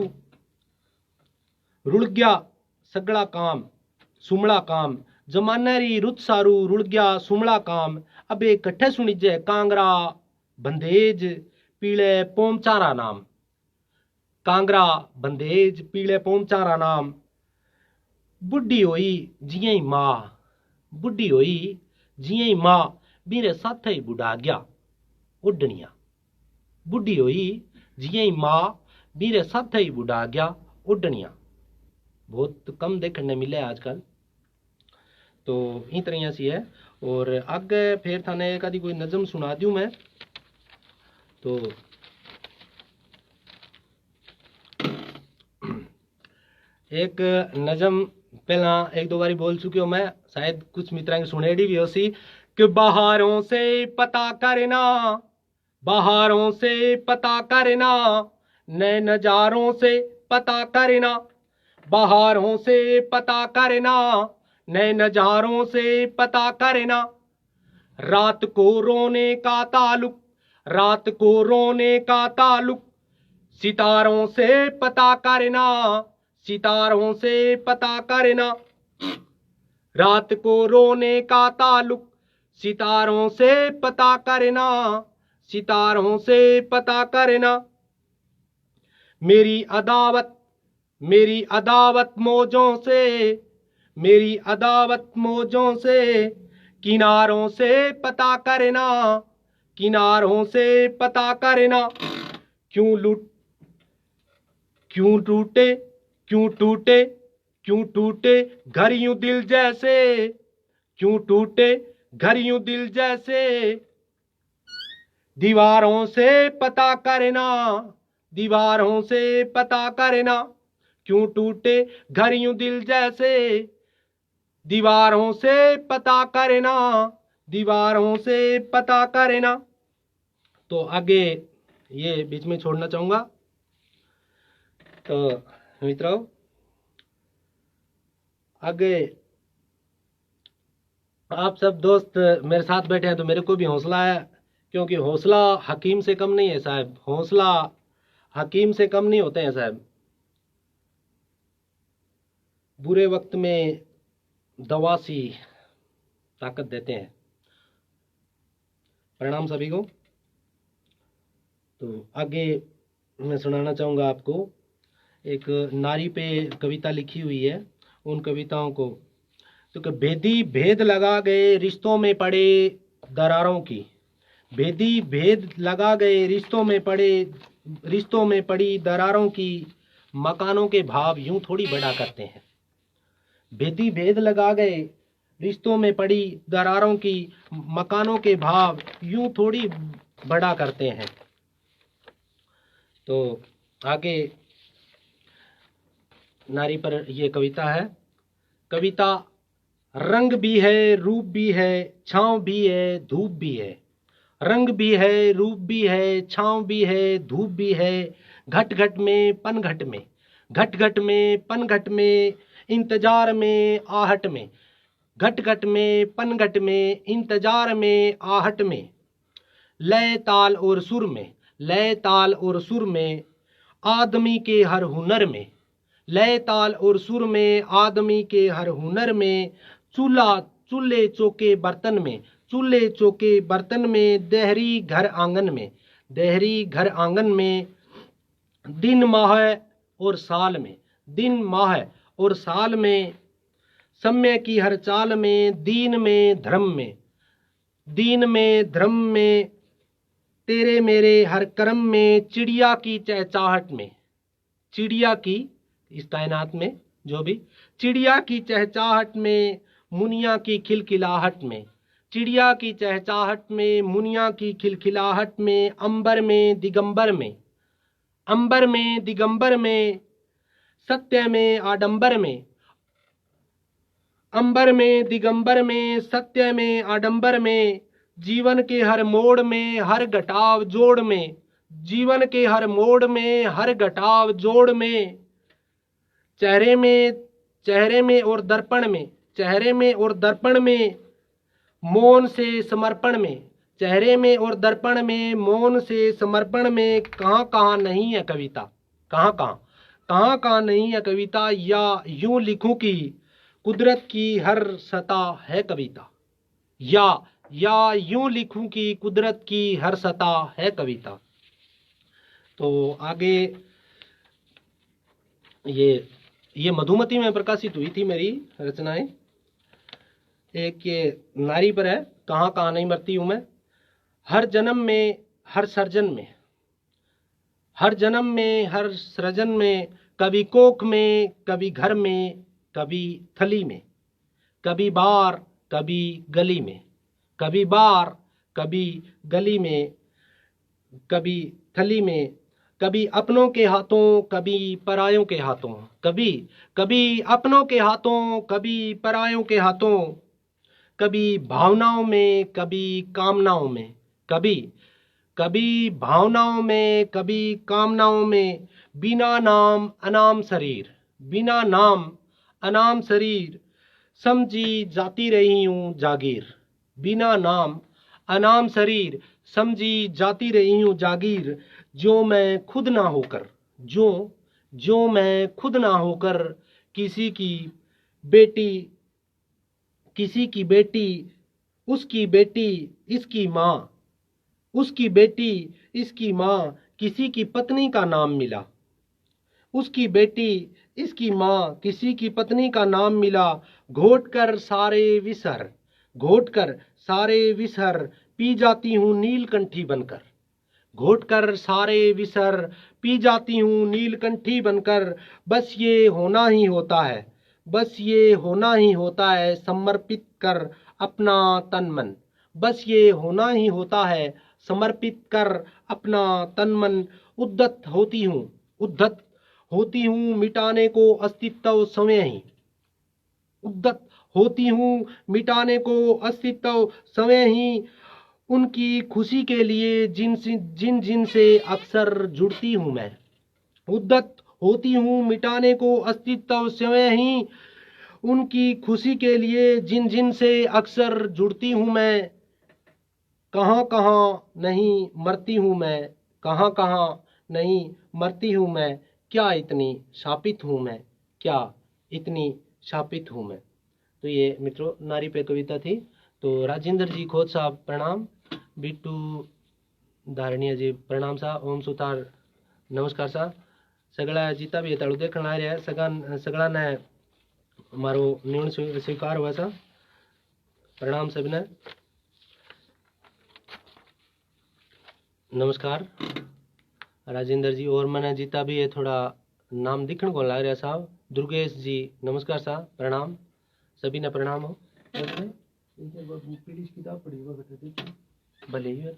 रुड़ गया सगड़ा काम सुमड़ा काम, जमानेरी रुत सारू रुड़ गया सुमड़ा काम, अब एक कट्ठे सुनिजे कांगरा बंदेज पीले पोमचारा नाम, कांगरा बंदेज पीले पोमचारा नाम, बुढ़ी होई जिये माँ मेरे साथ ही बुढ़ा गया ओडनिया, बुढ़ी होई जिये माँ मेरे साथ ही बुढ़ा गया उड्डनियाँ बहुत कम देखने मिले आजकल। तो इन तरह सी है। और आगे फिर थाने कभी कोई नज़म सुना दूँ मैं। तो एक नज़म पहला एक दो बारी बोल चुकी हूँ मैं, शायद कुछ मित्रा की सुनेड़ी भी हो सी कि बहारों से पता करना, बहारों से पता करना, नए नजारों से पता करना, बहारों से पता करना, नए नजारों से पता करना, रात को रोने का ताल्लुक, रात को रोने का ताल्लुक, सितारों से पता करना, सितारों से पता करना, रात को रोने का ताल्लुक, सितारों से पता करना, सितारों से पता करना, मेरी अदावत, मेरी अदावत मौजों से, मेरी अदावत मौजों से, किनारों से पता करना, किनारों से पता करना, क्यों लूट, क्यों टूटे, क्यों टूटे, क्यों टूटे घर यूं दिल जैसे, क्यों टूटे घर यूं दिल जैसे, दीवारों से पता करना, दीवारों से पता करना, क्यों टूटे घर यूं दिल जैसे, दीवारों से पता करना, दीवारों से पता करना। तो आगे ये बीच में छोड़ना चाहूँगा। तो मित्रों आगे आप सब दोस्त मेरे साथ बैठे हैं तो मेरे को भी हौसला है, क्योंकि हौसला हकीम से कम नहीं है साहब, हौसला हकीम से कम नहीं होते हैं साहब। बुरे वक्त में दवा सी ताकत देते हैं। प्रणाम सभी को। तो आगे मैं सुनाना चाहूँगा आपको, एक नारी पे कविता लिखी हुई है, उन कविताओं को। तो कि भेदी भेद लगा गए रिश्तों में पड़े दरारों की, भेदी भेद लगा गए रिश्तों में पड़े, रिश्तों में पड़ी दरारों की, मकानों के भाव यूं थोड़ी बढ़ा करते हैं। भेदी भेद लगा गए रिश्तों में पड़ी दरारों की, मकानों के भाव यूं थोड़ी बढ़ा करते हैं। तो आगे नारी पर यह कविता है। कविता रंग भी है, रूप भी है, छांव भी है, धूप भी है, रंग भी है, रूप भी है, छांव भी है, धूप भी है, घट घट में पन घट में, घट घट में पन घट में, इंतजार में आहट में, घट घट में पन घट में, इंतजार में आहट में, लय ताल और सुर में, लय ताल और सुर में, आदमी के हर हुनर में, लय ताल और सुर में, आदमी के हर हुनर में, चूल्हा चूल्हे चौके बर्तन में, चूल्हे चौके बर्तन में, देहरी घर आंगन में, देहरी घर आंगन में, दिन माह और साल में, दिन माह और साल में, समय की हर चाल में, दीन में धर्म में, दीन में धर्म में, तेरे मेरे हर कर्म में, चिड़िया की चहचहाहट में, चिड़िया की इस कायनात में जो भी, चिड़िया की चहचहाहट में, मुनिया की खिलखिलाहट में, चिड़िया की चहचहाहट में, मुनिया की खिलखिलाहट में, अंबर में दिगंबर में, अंबर में दिगंबर में, सत्य में आडंबर में, अंबर में दिगंबर में, सत्य में आडंबर में, जीवन के हर मोड़ में, हर घटाव जोड़ में, जीवन के हर मोड़ में, हर घटाव जोड़ में, चेहरे में और दर्पण में, चेहरे में और दर्पण में, मौन से समर्पण में, चेहरे में और दर्पण में, मौन से समर्पण में, कहाँ कहाँ नहीं है कविता, कहाँ कहाँ, कहाँ कहाँ नहीं है कविता, या यूं लिखूं कि कुदरत की हर सतह है कविता, या यूं लिखूं कि कुदरत की हर सतह है कविता। तो आगे ये मधुमती में प्रकाशित हुई थी मेरी रचनाएं। एक ये नारी पर है, कहाँ कहाँ नहीं मरती हूँ मैं, हर जन्म में हर सर्जन में, हर जन्म में हर सृजन में, कभी कोख में, कभी घर में, कभी थली में, कभी बार, कभी गली में, कभी बार, कभी गली में, कभी थली में, कभी अपनों के हाथों, कभी परायों के हाथों, कभी कभी अपनों के हाथों, कभी परायों के हाथों, कभी भावनाओं में, कभी कामनाओं में, कभी कभी भावनाओं में, कभी कामनाओं में, बिना नाम अनाम शरीर, बिना नाम अनाम शरीर, समझी जाती रही हूँ जागीर, बिना नाम अनाम शरीर, समझी जाती रही हूँ जागीर, जो मैं खुद ना होकर, जो जो मैं खुद ना होकर किसी की बेटी, किसी की बेटी, उसकी बेटी, इसकी माँ, उसकी बेटी, इसकी माँ, किसी की पत्नी का नाम मिला, उसकी बेटी, इसकी माँ, किसी की पत्नी का नाम मिला, घोट कर सारे विसर, घोट कर सारे विसर, पी जाती हूँ नीलकंठी बनकर, घोट कर सारे विसर, पी जाती हूँ नीलकंठी बनकर, बस ये होना ही होता है, बस ये होना ही होता है, समर्पित कर अपना तन मन, बस ये होना ही होता है, समर्पित कर अपना तन मन, उद्दत होती हूँ, उद्धत होती हूँ मिटाने को अस्तित्व स्वयं ही, उद्दत होती हूँ मिटाने को अस्तित्व स्वयं ही, उनकी खुशी के लिए जिन जिन जिन से अक्सर जुड़ती हूँ मैं, उद्दत होती हूँ मिटाने को अस्तित्व स्वयं ही, उनकी खुशी के लिए जिन जिन से अक्सर जुड़ती हूँ मैं, कहाँ कहाँ नहीं मरती हूँ मैं, कहाँ कहाँ नहीं मरती हूँ मैं, क्या इतनी शापित हूँ मैं, क्या इतनी शापित हूँ मैं। तो ये मित्रों नारी पे कविता थी। तो राजेंद्र जी खोत साहब प्रणाम, बिट्टू धारणिया जी प्रणाम सा, ओम सुतार नमस्कार सा, सगळा जीता भी ताळू देखण आ रहा है, सगळा ने मारो निर्णय स्वीकार हुआ सा, प्रणाम सबने, नमस्कार राजेंद्र जी। और मैंने जीता भी है थोड़ा नाम दिखण को लग रहा साहब, दुर्गेश जी नमस्कार सा, प्रणाम सभी ने, प्रणाम हो भले ही।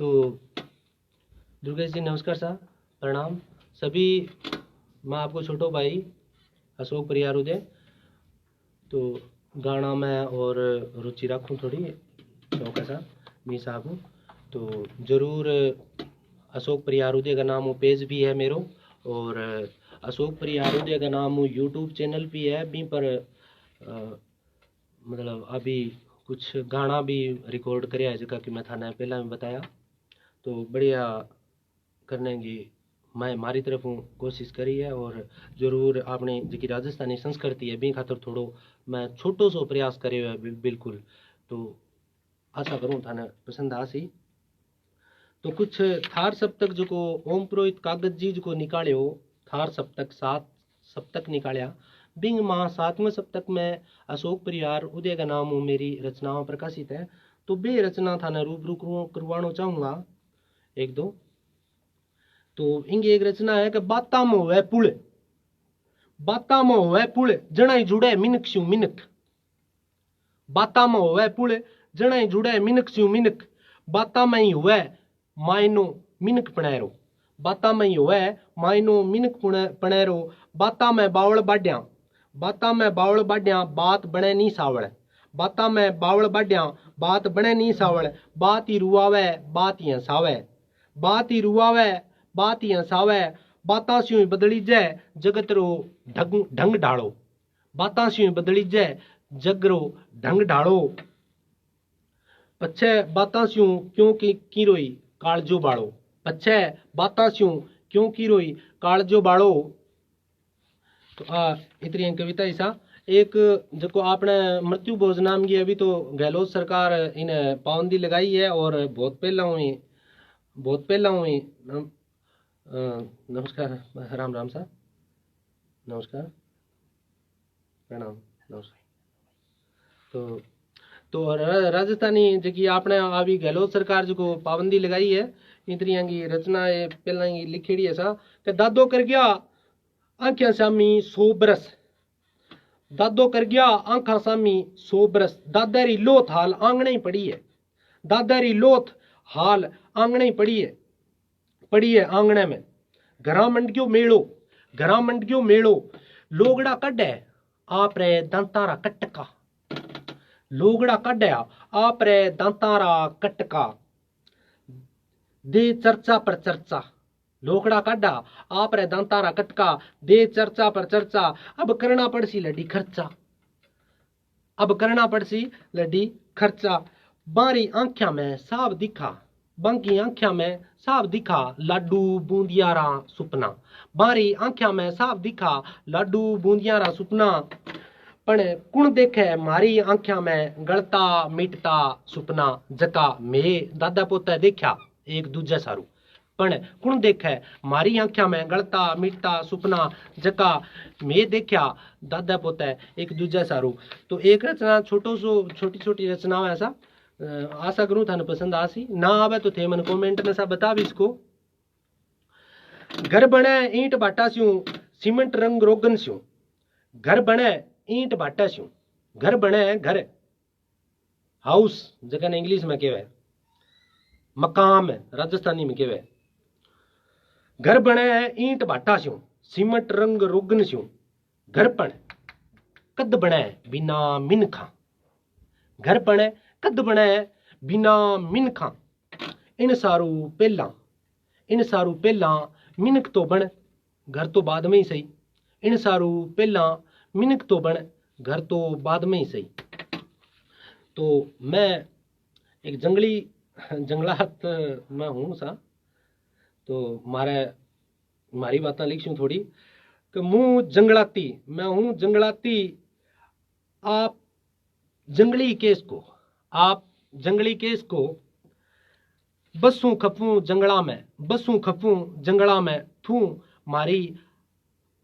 तो दुर्गेश जी नमस्कार सा, प्रणाम सभी। मैं आपको छोटो भाई अशोक परियारुदे, तो गाना में और रुचि रखूँ थोड़ी, शौक ऐसा मी साहब, तो ज़रूर अशोक परियारुदे का नाम पेज भी है मेरो, और अशोक परियारुदे का नाम यूट्यूब चैनल भी है, भी पर मतलब अभी कुछ गाना भी रिकॉर्ड कराया है, जगह कि मैं थाने पहला में बताया, तो बढ़िया करने की मैं मारी तरफ कोशिश करी है, और जरूर आपने जी राजस्थानी संस्कृति है बी खातर थोड़ो मैं छोटो सो प्रयास करे है बिल्कुल, तो आशा करूँ थाने पसंद आसी। तो कुछ थार सप्तक जो को ओम पुरोहित कागज जी जो को निकाल्यो, थार सप्तक 7 सप्तक निकालिया, बिंग माह 7वें सप्तक में अशोक परिहार उदय का नाम मेरी रचनाओं प्रकाशित है। तो बे रचना थाने रूबरू करवाना चाहूँगा एक दो। तो इंगे एक रचना है कि बाता में होवे पुल, बाता में होवे पुल जनाई जुड़े मिनक स्यू मिनक, बाता में होवे पुल जनाई जुड़े मिनक स्यू मिनक, बाता में ही हुए मायनो मिनक पणेरो, बाता में ही हुए मायनो मिनक पणेरो, बाता में बावल बाड्या, बाता में बावल बाड्या बात बने नी सावड़, बाता में बावल बाड्या बात बने नी सावड़, बात ही रुआवे बात ही हंसावे, बात ही रुआवे बात ही हंसावे, बाता स्यूं बदली जाए जगत रो ढंग ढालो, बाता स्यूं बदली जाए जग रो ढंग ढालो, पछे बाता स्यूं क्यों की रोई कालजो बाड़ो, पछे बाता स्यूं क्यों की रोई कालजो बाड़ो। तो इतनी कविता ऐसा एक जो आपने मृत्यु भोज नाम की अभी तो गहलोत सरकार इन्हें पाबंदी लगाई है, और बहुत पहला हुई नमस्कार राम राम सा, नमस्कार प्रणाम नमस्कार। तो राजस्थानी जो कि आपने अभी गहलोत सरकार जो पाबंदी लगाई है, इतनी की रचना है पहला की लिखेड़ी है सा कि दादो कर गया आंखें सामी 100 बरस, दादो कर गया आंखा सामी 100 बरस। दादा री लोथ हाल आंगणे ही पड़ी है, दादा री लोथ हाल आंगणे ही पड़ी है आंगणे में। घरा मंडगियो मेड़ो, घरा मंडगियो मेड़ो, लोगड़ा कड्डे आप रे दांतारा कटका, लोगड़ा कड्डे आप रे दांतारा कटका। दे चर्चा पर चर्चा, लोकड़ा काढ़ा आप रे दांतारा कटका, दे चर्चा पर चर्चा। अब करना पड़सी लड्डी खर्चा, अब करना पड़सी लड्डी खर्चा। बारी आंख्या में साफ दिखा, बांकी आंख्या में साफ दिखा, लाडू बूंदियारा सुपना। बारी आंख्या में साफ दिखा, लाडू बूंदियारा सुपना। पण कुण देखे मारी आंख्या में गलता मिटता सुपना। जका मैं दादा पोता देखा एक दूजे सारू, पण कुण देखे मारी आंख्या में गलता मिटता सुपना। जका मैं देखा दादा पोता एक दूजे सारू। तो एक रचना छोटी छोटी रचना है ऐसा, आशा करूं थाने पसंद आसी। ना आवे तो थे मन कमेंट में सा बता भी इसको। घर बने ईंट बाटा स्यूं, सीमेंट रंग रोगन स्यूं। घर बने ईंट बाटा स्यूं, घर बने घर हाउस जगह इंग्लिश में कहवे, मकाम राजस्थानी में कहवे। घर बने ईंट बाटा स्यूं, सीमेंट रंग रोगन स्यूं। घर पण कद बने बिना मिनखा, घर बने कद बने बिना मिनखा। इन सारू पहला, इन सारू पहला मिनख तो बन, घर तो बाद में ही सही। इन सारू पहला मिनख तो बन, घर तो बाद में ही सही। तो मैं एक जंगलात में हूँ सा, तो मारी बातें लिखूं थोड़ी कि मुँह जंगलाती, मैं हूँ जंगलाती। आप जंगली केस को, आप जंगली केस को बसूं खपूं जंगला में, बसूं खपूं जंगला में। थू मारी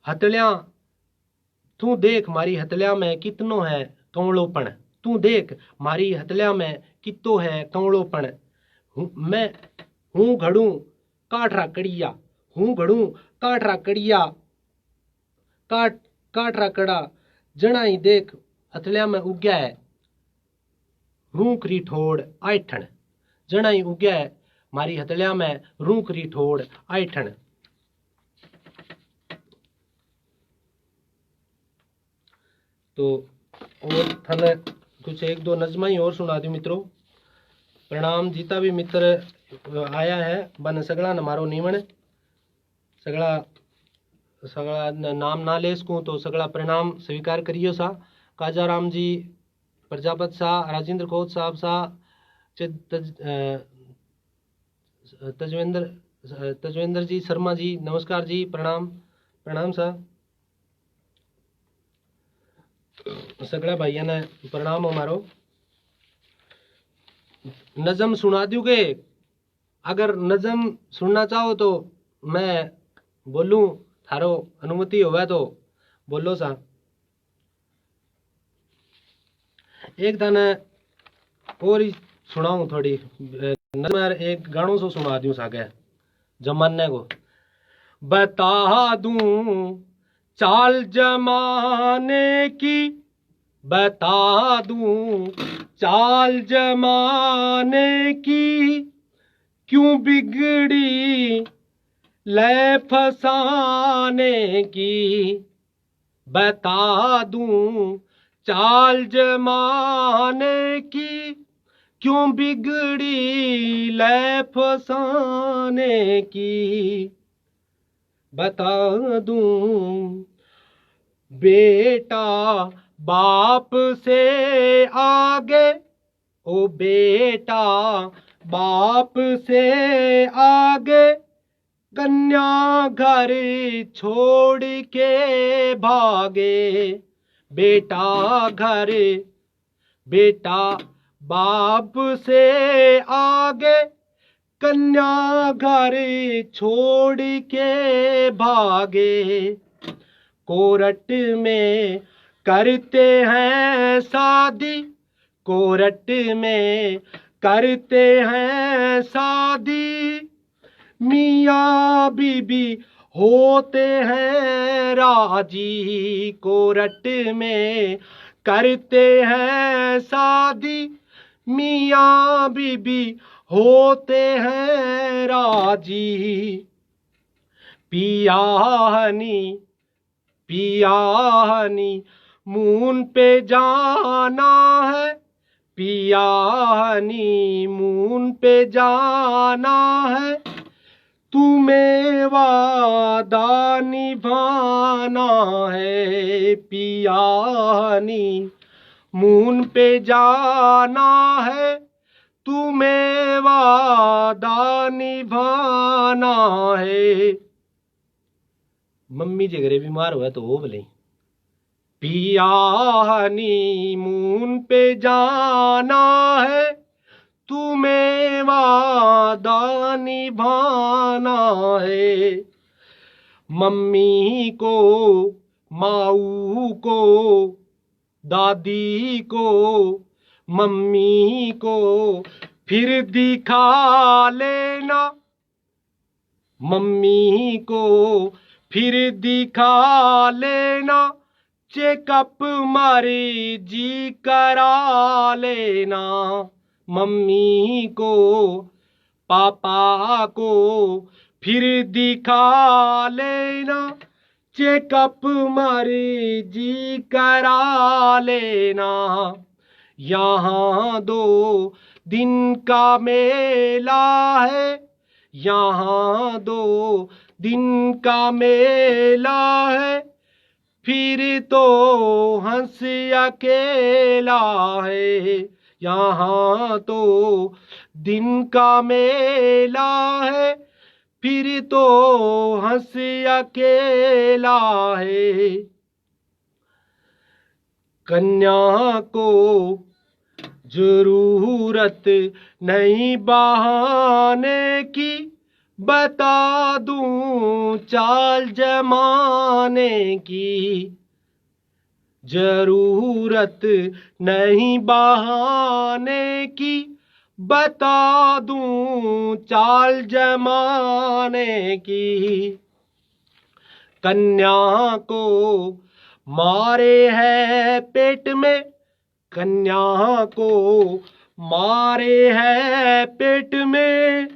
हथलियां, तू देख मारी हथलियां में कितनो है कौड़ोपन। तू देख मारी हथलियां में कितो है कौड़ोपन। मैं हूँ घड़ू काठरा कड़िया, हूँ घड़ू काठरा कड़िया। काठरा कड़ा जना ही देख हथलियां में उग्या है रूख री ठोड़ आयठन। जना ही उग्या है मारी हथलियां में रूख री ठोड़ आयठन। तो और थाने कुछ एक दो नज़मा ही और सुना दी मित्रों। प्रणाम जीता भी मित्र आया है बन सगड़ा न मारो नीवण, सगड़ा नाम ना ले सकूँ तो सगड़ा प्रणाम स्वीकार करियो सा। काजा राम जी प्रजापत सा, राजेंद्र खोत साहब सा, तजवेंद्र जी शर्मा जी नमस्कार जी, प्रणाम प्रणाम सा। सगड़ा भाइयों ने प्रणाम हमारो। नज़म सुना दूंगे, अगर नज़म सुनना चाहो तो मैं बोलूं, थारो अनुमति होवे तो बोलो सा। एक दाने और ही सुनाऊं थोड़ी नज़म, एक गानों सो सुना दूं सागे जमाने को। बता दूं चाल जमाने की, बता दूं चाल जमाने की, क्यों बिगड़ी ले फसाने की। बता दूं चाल जमाने की, क्यों बिगड़ी ले फसाने की। बता दूं बेटा बाप से आगे, ओ बेटा बाप से आगे, कन्या घर छोड़ के भागे। बेटा घर, बेटा बाप से आगे, कन्या घर छोड़ के भागे। कोरट में करते हैं शादी, कोरट में करते हैं शादी, मियाँ बीबी होते हैं राजी कोरट में, करते हैं शादी मियाँ बीबी होते हैं राजी। पिया हनी मून पे जाना है, पिया हनी मून पे जाना है, तुम्हें वादा निभाना है। पिया हनी मून पे जाना है, तुम्हें वादा निभाना है। मम्मी जे घरे बीमार हुआ तो हो भले। पिया हनी मून पे जाना है, तुम्हें वादा निभाना है। मम्मी को, माऊ को, दादी को, मम्मी को फिर दिखा लेना, मम्मी को फिर दिखा लेना, चेकअप मर्जी करा लेना। मम्मी को, पापा को फिर दिखा लेना, चेकअप मर्जी करा लेना। यहाँ 2 दिन का मेला है, यहाँ 2 दिन का मेला है, फिर तो हंस अकेला है। यहाँ तो दिन का मेला है, फिर तो हंस अकेला है। कन्या को जरूरत नहीं बहाने की, बता दूं चाल जमाने की। जरूरत नहीं बहाने की, बता दूं चाल जमाने की। कन्या को मारे है पेट में, कन्या को मारे है पेट में,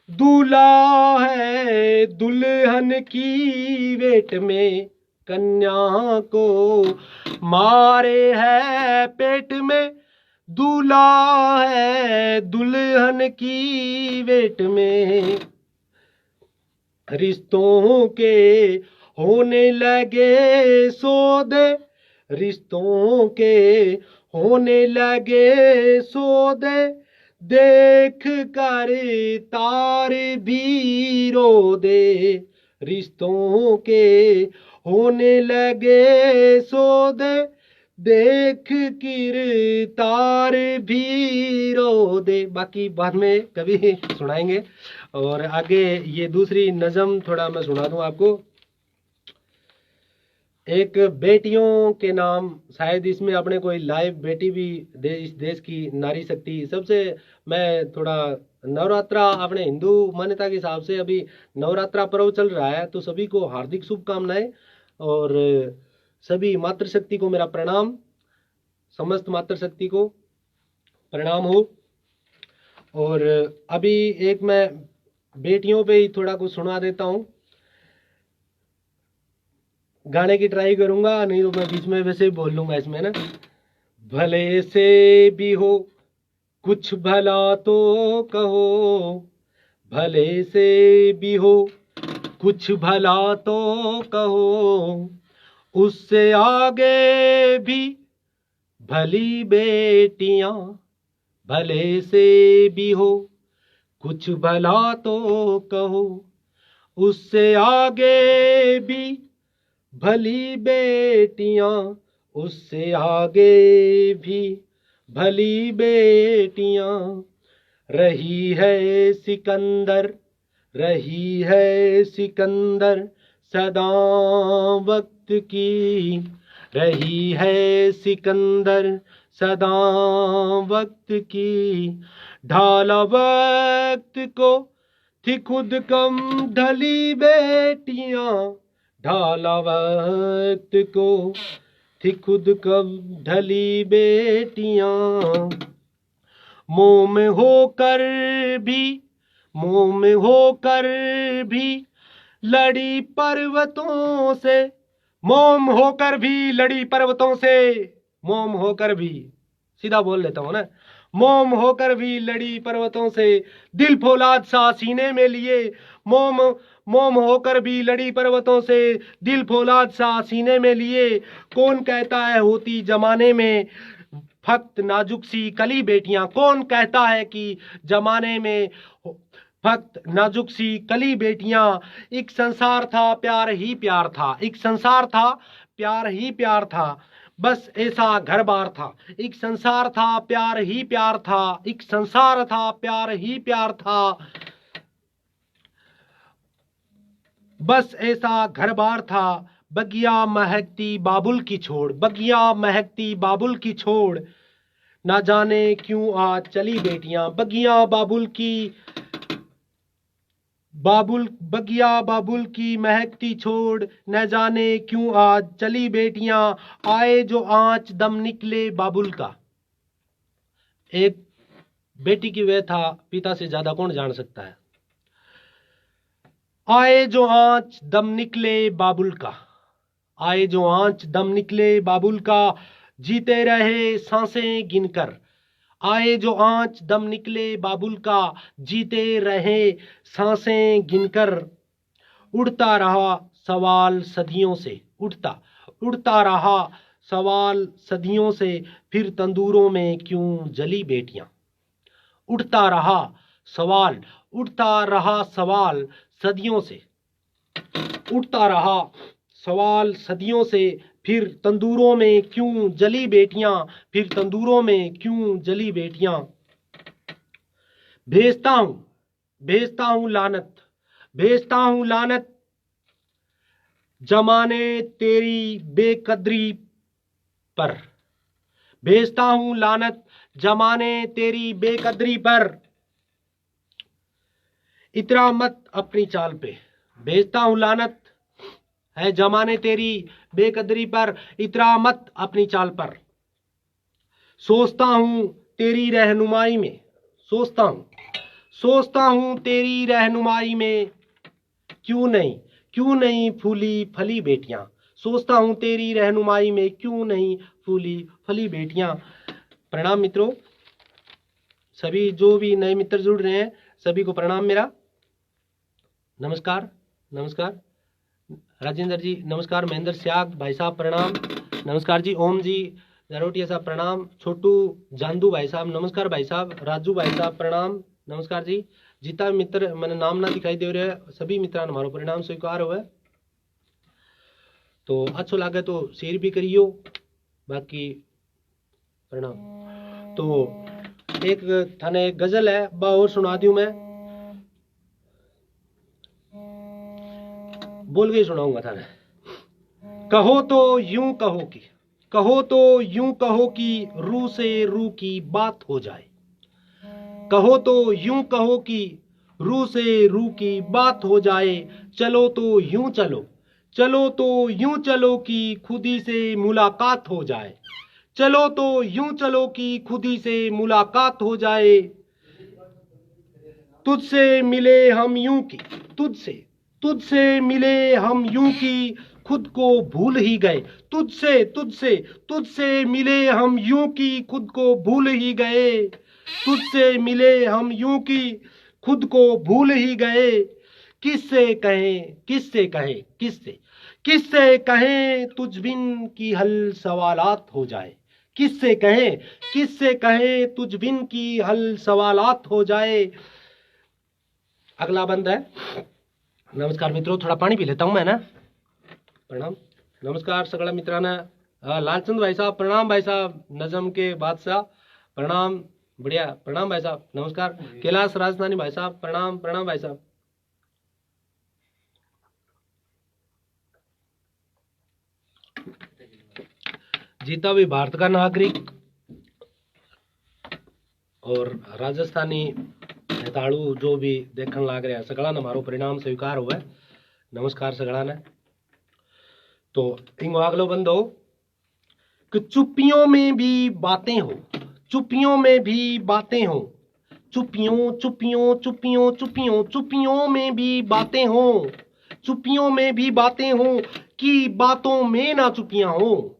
दूल्हा है दुल्हन की वेट में। कन्या को मारे है पेट में, दूल्हा है दुल्हन की वेट में। रिश्तों के होने लगे सौदे, रिश्तों के होने लगे सौदे, देख कर तार भी रो दे। रिश्तों के होने लगे सौदे, देख कर तार भी रो दे। बाकी बाद में कभी सुनाएंगे। और आगे ये दूसरी नज़म थोड़ा मैं सुना दूं आपको। एक बेटियों के नाम, शायद इसमें अपने कोई लाइव बेटी भी इस देश की नारी शक्ति। सबसे मैं थोड़ा नवरात्रा अपने हिंदू मान्यता के हिसाब से अभी नवरात्रा पर्व चल रहा है, तो सभी को हार्दिक शुभकामनाएं और सभी मातृशक्ति को मेरा प्रणाम, समस्त मातृशक्ति को प्रणाम हो। और अभी एक मैं बेटियों पे ही थोड़ा कुछ सुना देता हूँ। गाने की ट्राई करूंगा, नहीं तो मैं बीच में वैसे ही बोल लूंगा इसमें ना। भले से भी हो कुछ भला तो कहो, भले से भी हो कुछ भला तो कहो, उससे आगे भी भली बेटियां। भले से भी हो कुछ भला तो कहो, उससे आगे भी भली बेटियां, उससे आगे भी भली बेटियां। रही है सिकंदर, रही है सिकंदर सदा वक्त की, रही है सिकंदर सदा वक्त की। ढाला वक्त को थी खुद कम ढली बेटियां, ढाला वक्त को, थी खुद कम ढली बेटियां, मोह में होकर भी, मोह में होकर भी लड़ी पर्वतों से, मोम होकर भी लड़ी पर्वतों से, मोम होकर भी, सीधा बोल लेता हूं ना, मोम होकर भी लड़ी पर्वतों से, दिल फौलाद सा सीने में लिए, मोम मोम होकर भी लड़ी पर्वतों से, दिल फौलाद सा सीने में लिए, कौन कहता है होती जमाने में फक्त नाजुक सी कली बेटियां, कौन कहता है कि जमाने में फक्त नाजुक सी कली बेटियां, एक संसार था प्यार ही प्यार था, एक संसार था प्यार ही प्यार था, बस ऐसा घर बार था, एक संसार था प्यार ही प्यार था, एक संसार था प्यार ही प्यार था, बस ऐसा घर बार था, बगिया महकती बाबुल की छोड़, बगिया महकती बाबुल की छोड़, ना जाने क्यों आज चली बेटियां, बगिया बाबुल की, बाबुल बगिया बाबुल की महकती छोड़, न जाने क्यों आज चली बेटियां, आए जो आंच दम निकले बाबुल का। एक बेटी की व्यथा पिता से ज्यादा कौन जान सकता है। आए जो आंच दम निकले बाबुल का, आए जो आंच दम निकले बाबुल का, जीते रहे सांसें गिनकर, आए जो आंच दम निकले बाबुल का, जीते रहे सांसें गिनकर, उड़ता रहा सवाल सदियों से, उड़ता रहा सवाल सदियों से, फिर तंदूरों में क्यों जली बेटियां, उड़ता रहा सवाल, उड़ता रहा सवाल सदियों से, उड़ता रहा सवाल सदियों से, फिर तंदूरों में क्यों जली बेटियां, फिर तंदूरों में क्यों जली बेटियां, भेजता हूं लानत, भेजता हूं लानत जमाने तेरी बेकदरी पर, भेजता हूं लानत जमाने तेरी बेकदरी पर, इतरा मत अपनी चाल पे, भेजता हूं लानत है जमाने तेरी बेकदरी पर, इतरा मत अपनी चाल पर, सोचता हूं तेरी रहनुमाई में, सोचता हूं तेरी रहनुमाई में, क्यों नहीं फूली फली बेटियां, सोचता हूं तेरी रहनुमाई में, क्यों नहीं फूली फली बेटियां। प्रणाम मित्रों, सभी जो भी नए मित्र जुड़ रहे हैं सभी को प्रणाम मेरा, नमस्कार। नमस्कार राजेंद्र जी, नमस्कार महेंद्र स्याग भाई साहब प्रणाम, नमस्कार जी ओम जी जरोटिया साहब प्रणाम, छोटू जानदू भाई साहब नमस्कार भाई साहब, राजू भाई साहब प्रणाम, नमस्कार जी। जितना मित्र मैंने नाम ना दिखाई दे रहे सभी मित्रों हमारो परिणाम स्वीकार हुआ, तो अच्छो लगे तो शेयर भी करियो, बाकी प्रणाम। तो एक थाने एक गजल है बा और सुना दूं, मैं बोल के सुनाऊंगा थाने। कहो तो यूं कहो कि, कहो तो यूं कहो कि रू से रू की बात हो जाए, कहो तो यूं कहो कि रू से रू की बात हो जाए, चलो तो यूं चलो, चलो तो यूं चलो कि खुदी से मुलाकात हो जाए, चलो तो यूं चलो कि खुदी से मुलाकात हो जाए, तुझसे मिले हम यूं की, तुझसे मिले हम यूं की खुद को भूल ही गए, तुझसे मिले हम यूं की खुद को भूल ही गए, तुझसे मिले हम यूं की खुद को भूल ही गए, किससे कहें तुझ बिन की हल सवालात हो जाए, किससे कहें तुझ बिन की हल सवालात हो जाए। अगला बंद है। नमस्कार मित्रों, थोड़ा पानी पी लेता हूं मैं ना, प्रणाम। नमस्कार सगला मित्रांना, लालचंद भाई साहब प्रणाम, भाई साहब नजम के बादशाह प्रणाम, बढ़िया प्रणाम भाई साहब, नमस्कार। कैलाश राजस्थानी भाई साहब प्रणाम, प्रणाम भाई साहब। जीता भी भारत का नागरिक और राजस्थानी हेताड़ू जो भी देखने लाग रहा है सगड़ा ने मारो परिणाम स्वीकार हुआ है। नमस्कार सगड़ा ने। तो इंगो अगलो बंदो कि चुप्पियों में भी बातें हो, चुप्पियों में भी बातें हो, चुप्पियों चुप्पियों चुप्पियों चुप्पियों चुप्पियों में भी बातें हो, चुप्पियों में भी बातें हो कि बातों में ना चुप्पियां हो,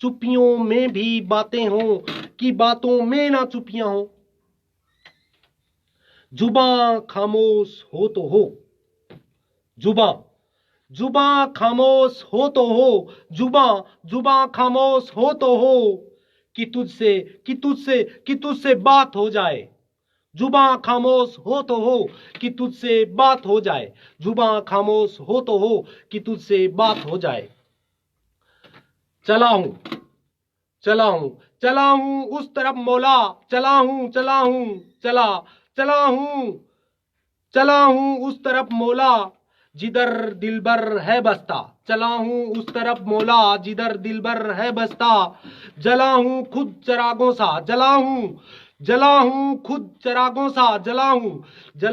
चुप्पियों में भी बातें हो कि बातों में ना चुप्पियां हो। जुबां खामोश हो तो हो, जुबां जुबां खामोश हो तो हो, जुबां जुबां खामोश हो तो हो कि तुझसे कि तुझसे कि तुझसे बात हो जाए, जुबां खामोश हो तो हो कि तुझसे बात हो जाए, जुबां खामोश हो तो हो कि तुझसे बात हो जाए। चला हूं चला हूं चला हूं उस तरफ मौला, चला हूं चला हूं चला चला हूं चला हूं उस तरफ मौला जिधर दिलबर है बसता, चला हूं उस तरफ मौला जिधर दिलबर है बसता। जला हूं खुद चरागों सा, जला हूं खुद चरागों सा, जला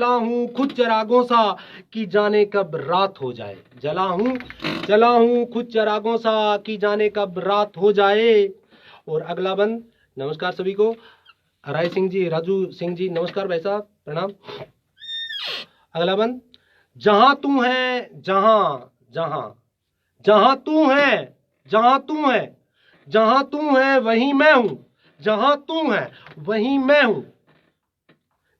हूं खुद चरागों सा कि जाने कब रात हो जाए, जला हूं खुद चरागों सा कि जाने कब रात हो जाए। और अगला बंद, नमस्कार सभी को। राय सिंह जी, राजू सिंह जी, नमस्कार भाई साहब, प्रणाम। अगला बंद, जहां तू है जहां जहां जहां तू है जहां तू है जहां तू है वहीं मैं हूं, जहां तू है वहीं मैं हूं,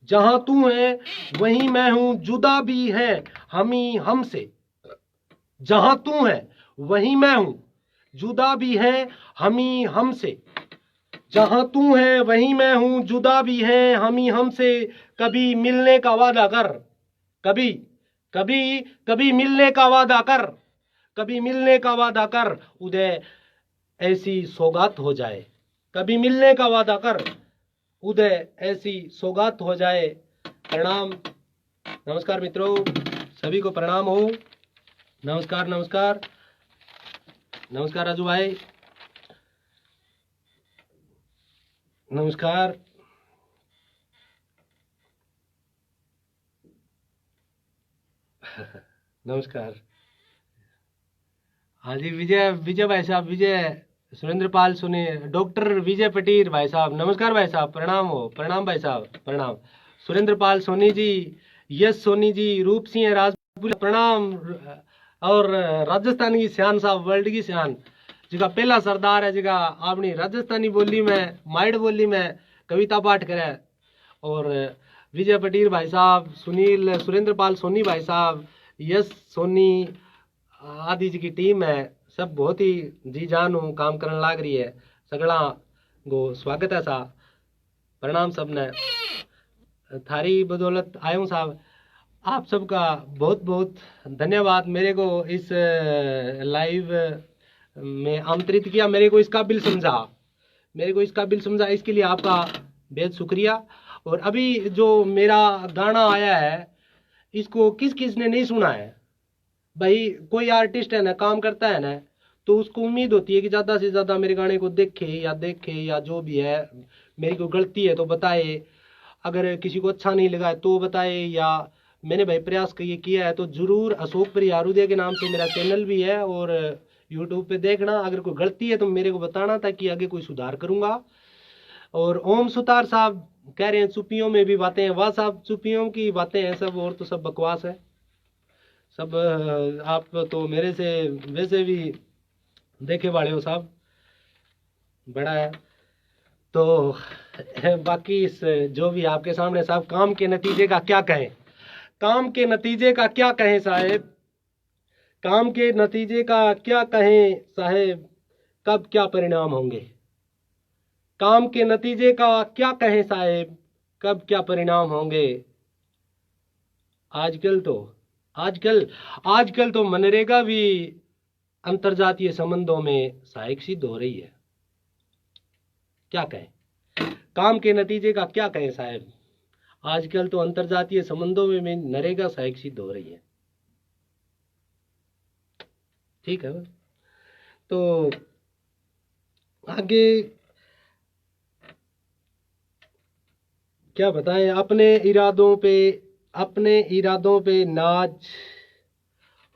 जहां तू है वहीं मैं हूं, जुदा भी है हमी हमसे, जहां तू है वहीं मैं हूं, जुदा भी है हमी हमसे, जहां तू है वहीं मैं हूं, जुदा भी है हमी हमसे। कभी मिलने का वादा कर, कभी कभी कभी मिलने का वादा कर, कभी मिलने का वादा कर, उदय ऐसी सौगात हो जाए, कभी मिलने का वादा कर, उदय ऐसी सौगात हो जाए। प्रणाम। नमस्कार मित्रों, सभी को प्रणाम हो। नमस्कार नमस्कार नमस्कार राजू भाई, नमस्कार। नमस्कार। हाँ जी, विजय विजय भाई साहब, विजय सुरेंद्र पाल सुने, डॉक्टर विजय पटीर भाई साहब, नमस्कार भाई साहब, प्रणाम हो, प्रणाम भाई साहब, प्रणाम। सुरेंद्र पाल सोनी जी, यश सोनी जी, रूप सिंह राजपूत, प्रणाम। और राजस्थान की शान साहब, वर्ल्ड की शान, जिका पहला सरदार है, जिका अपनी राजस्थानी बोली में, माइड बोली में कविता पाठ करे। और विजय पटीर भाई साहब, सुनील सुरेंद्र पाल सोनी भाई साहब, यश सोनी आदि जी की टीम है, सब बहुत ही जी जान हूँ काम करने लाग रही है। सगड़ा गो स्वागत है सा, प्रणाम सबने। थारी बदौलत आयूं साहब, आप सबका बहुत बहुत धन्यवाद। मेरे को इस लाइव में आमंत्रित किया, मेरे को इस काबिल समझा, मेरे को इस काबिल समझा, इसके लिए आपका बेहद शुक्रिया। और अभी जो मेरा गाना आया है, इसको किस किस ने नहीं सुना है भाई, कोई आर्टिस्ट है ना, काम करता है ना, तो उसको उम्मीद होती है कि ज़्यादा से ज़्यादा मेरे गाने को देखे या जो भी है, मेरी कोई गलती है तो बताए, अगर किसी को अच्छा नहीं लगा है तो बताए, या मैंने भाई प्रयास ये किया है तो ज़रूर। अशोक परिहारुदे के नाम से मेरा चैनल भी है, और यूट्यूब पे देखना, अगर कोई गलती है तो मेरे को बताना, ताकि आगे कोई सुधार करूँगा। और ओम सुतार साहब कह रहे हैं चुप्पियों में भी बातें हैं, वाह साहब, चुप्पियों की बातें हैं सब, और तो सब बकवास है सब। आप तो मेरे से वैसे भी देखे वाले हो साहब, बड़ा है। तो बाकी इस जो भी आपके सामने साहब, काम के नतीजे का क्या कहें, काम के नतीजे का क्या कहें साहेब, काम के नतीजे का क्या कहें साहेब, कब क्या परिणाम होंगे, काम के नतीजे का क्या कहें साहेब, कब क्या परिणाम होंगे। आजकल तो आजकल आजकल तो मनरेगा भी अंतरजातीय संबंधों में सहायक सिद्ध हो रही है। क्या कहें, काम के नतीजे का क्या कहें साहब, आजकल तो अंतरजातीय संबंधों में नरेगा सहायक सिद्ध हो रही है। ठीक है, तो आगे क्या बताएं, अपने इरादों पे नाज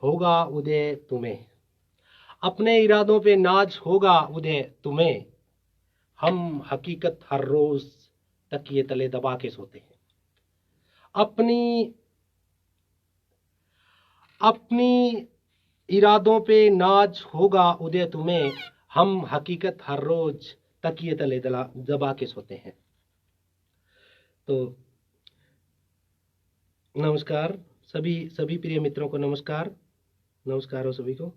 होगा उदय तुम्हें, अपने इरादों पे नाज होगा उदय तुम्हें, हम हकीकत हर रोज तकिए तले दबा के सोते हैं। अपनी इरादों पे नाज होगा उदय तुम्हें, हम हकीकत हर रोज तकिए तले दबा के सोते हैं। तो नमस्कार सभी प्रिय मित्रों को नमस्कार हो सभी को।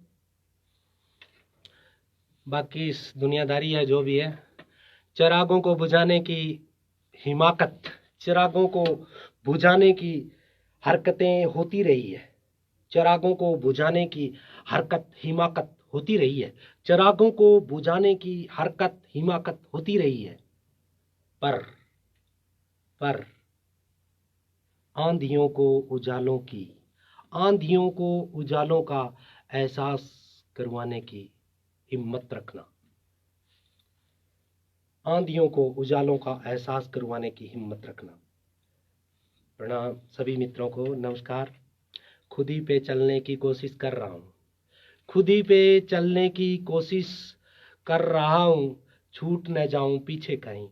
बाकी इस दुनियादारी है जो भी है, चिरागों को बुझाने की हिमाकत, चिरागों को बुझाने की हरकतें होती रही है, चिरागों को बुझाने की हरकत हिमाकत होती रही है, चिरागों को बुझाने की हरकत हिमाकत होती रही है। पर आंधियों को उजालों का एहसास करवाने की हिम्मत रखना, आंधियों को उजालों का एहसास करवाने की हिम्मत रखना। प्रणाम सभी मित्रों को, नमस्कार। खुद ही पे चलने की कोशिश कर रहा हूँ, खुद ही पे चलने की कोशिश कर रहा हूँ, छूट न जाऊं पीछे कहीं।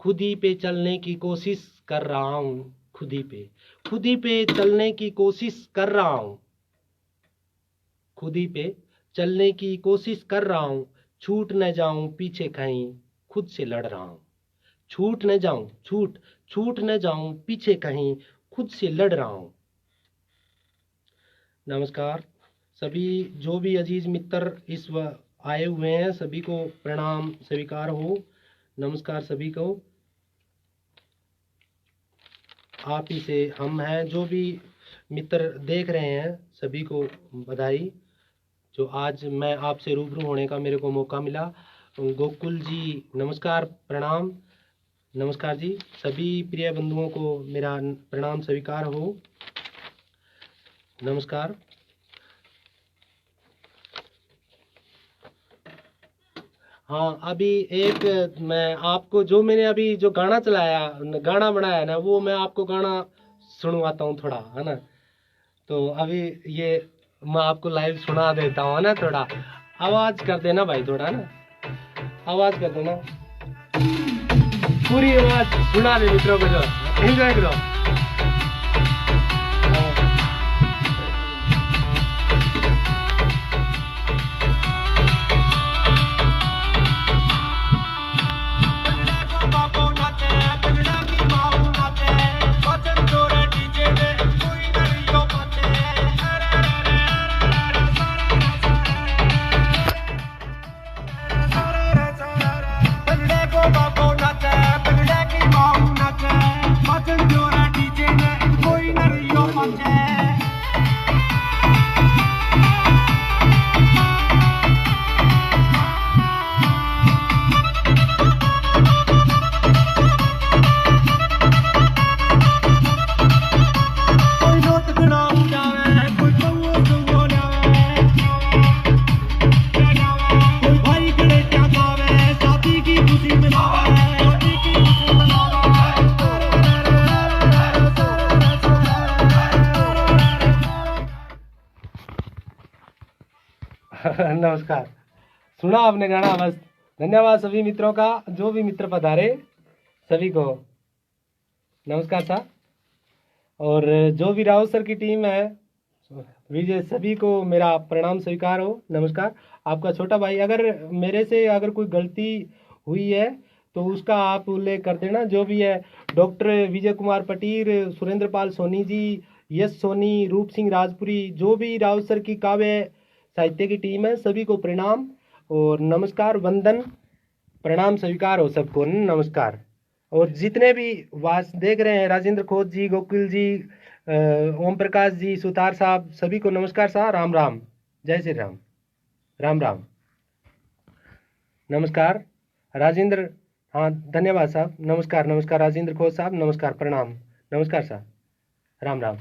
खुद ही पे चलने की कोशिश कर रहा हूँ, खुद ही पे चलने की कोशिश कर रहा हूँ, खुद ही पे चलने की कोशिश कर रहा हूँ, छूट न जाऊं पीछे कहीं, खुद से लड़ रहा हूँ। छूट न जाऊं पीछे कहीं, खुद से लड़ रहा हूँ। नमस्कार सभी जो भी अजीज मित्र इस आए हुए हैं, सभी को प्रणाम स्वीकार हो। नमस्कार सभी को। आप ही से हम हैं, जो भी मित्र देख रहे हैं सभी को बधाई, जो आज मैं आपसे रूबरू होने का मेरे को मौका मिला। गोकुल जी नमस्कार, प्रणाम, नमस्कार जी। सभी प्रिय बंधुओं को मेरा प्रणाम स्वीकार हो, नमस्कार। हाँ, अभी एक मैं आपको जो मैंने अभी जो गाना बनाया ना, वो मैं आपको गाना सुनवाता हूँ थोड़ा, है ना। तो अभी ये मैं आपको लाइव सुना देता हूँ, है ना। थोड़ा आवाज कर देना भाई, थोड़ा ना आवाज कर देना, पूरी आवाज सुना दे मित्रों को, जो एंजॉय करो। नमस्कार, सुना आपने गाना, बस धन्यवाद सभी मित्रों का, जो भी मित्र पधारे सभी को नमस्कार साहब। और जो भी राउत सर की टीम है विजय, सभी को मेरा प्रणाम स्वीकार हो, नमस्कार। आपका छोटा भाई, अगर मेरे से अगर कोई गलती हुई है तो उसका आप उल्लेख कर देना। जो भी है डॉक्टर विजय कुमार पटीर, सुरेंद्र पाल सोनी जी, यश सोनी, रूप सिंह राजपुरी, जो भी राउत सर की काव्य साहित्य की टीम है, सभी को प्रणाम और नमस्कार, वंदन, प्रणाम स्वीकार हो सबको, नमस्कार। और जितने भी वास देख रहे हैं, राजेंद्र खोत जी, गोकुल जी, ओम प्रकाश जी, सुतार साहब, सभी को नमस्कार साहब, राम राम, जय श्री राम, राम राम, नमस्कार राजेंद्र, हाँ धन्यवाद साहब, नमस्कार राजेंद्र खोत साहब, नमस्कार, प्रणाम, नमस्कार साहब, राम राम।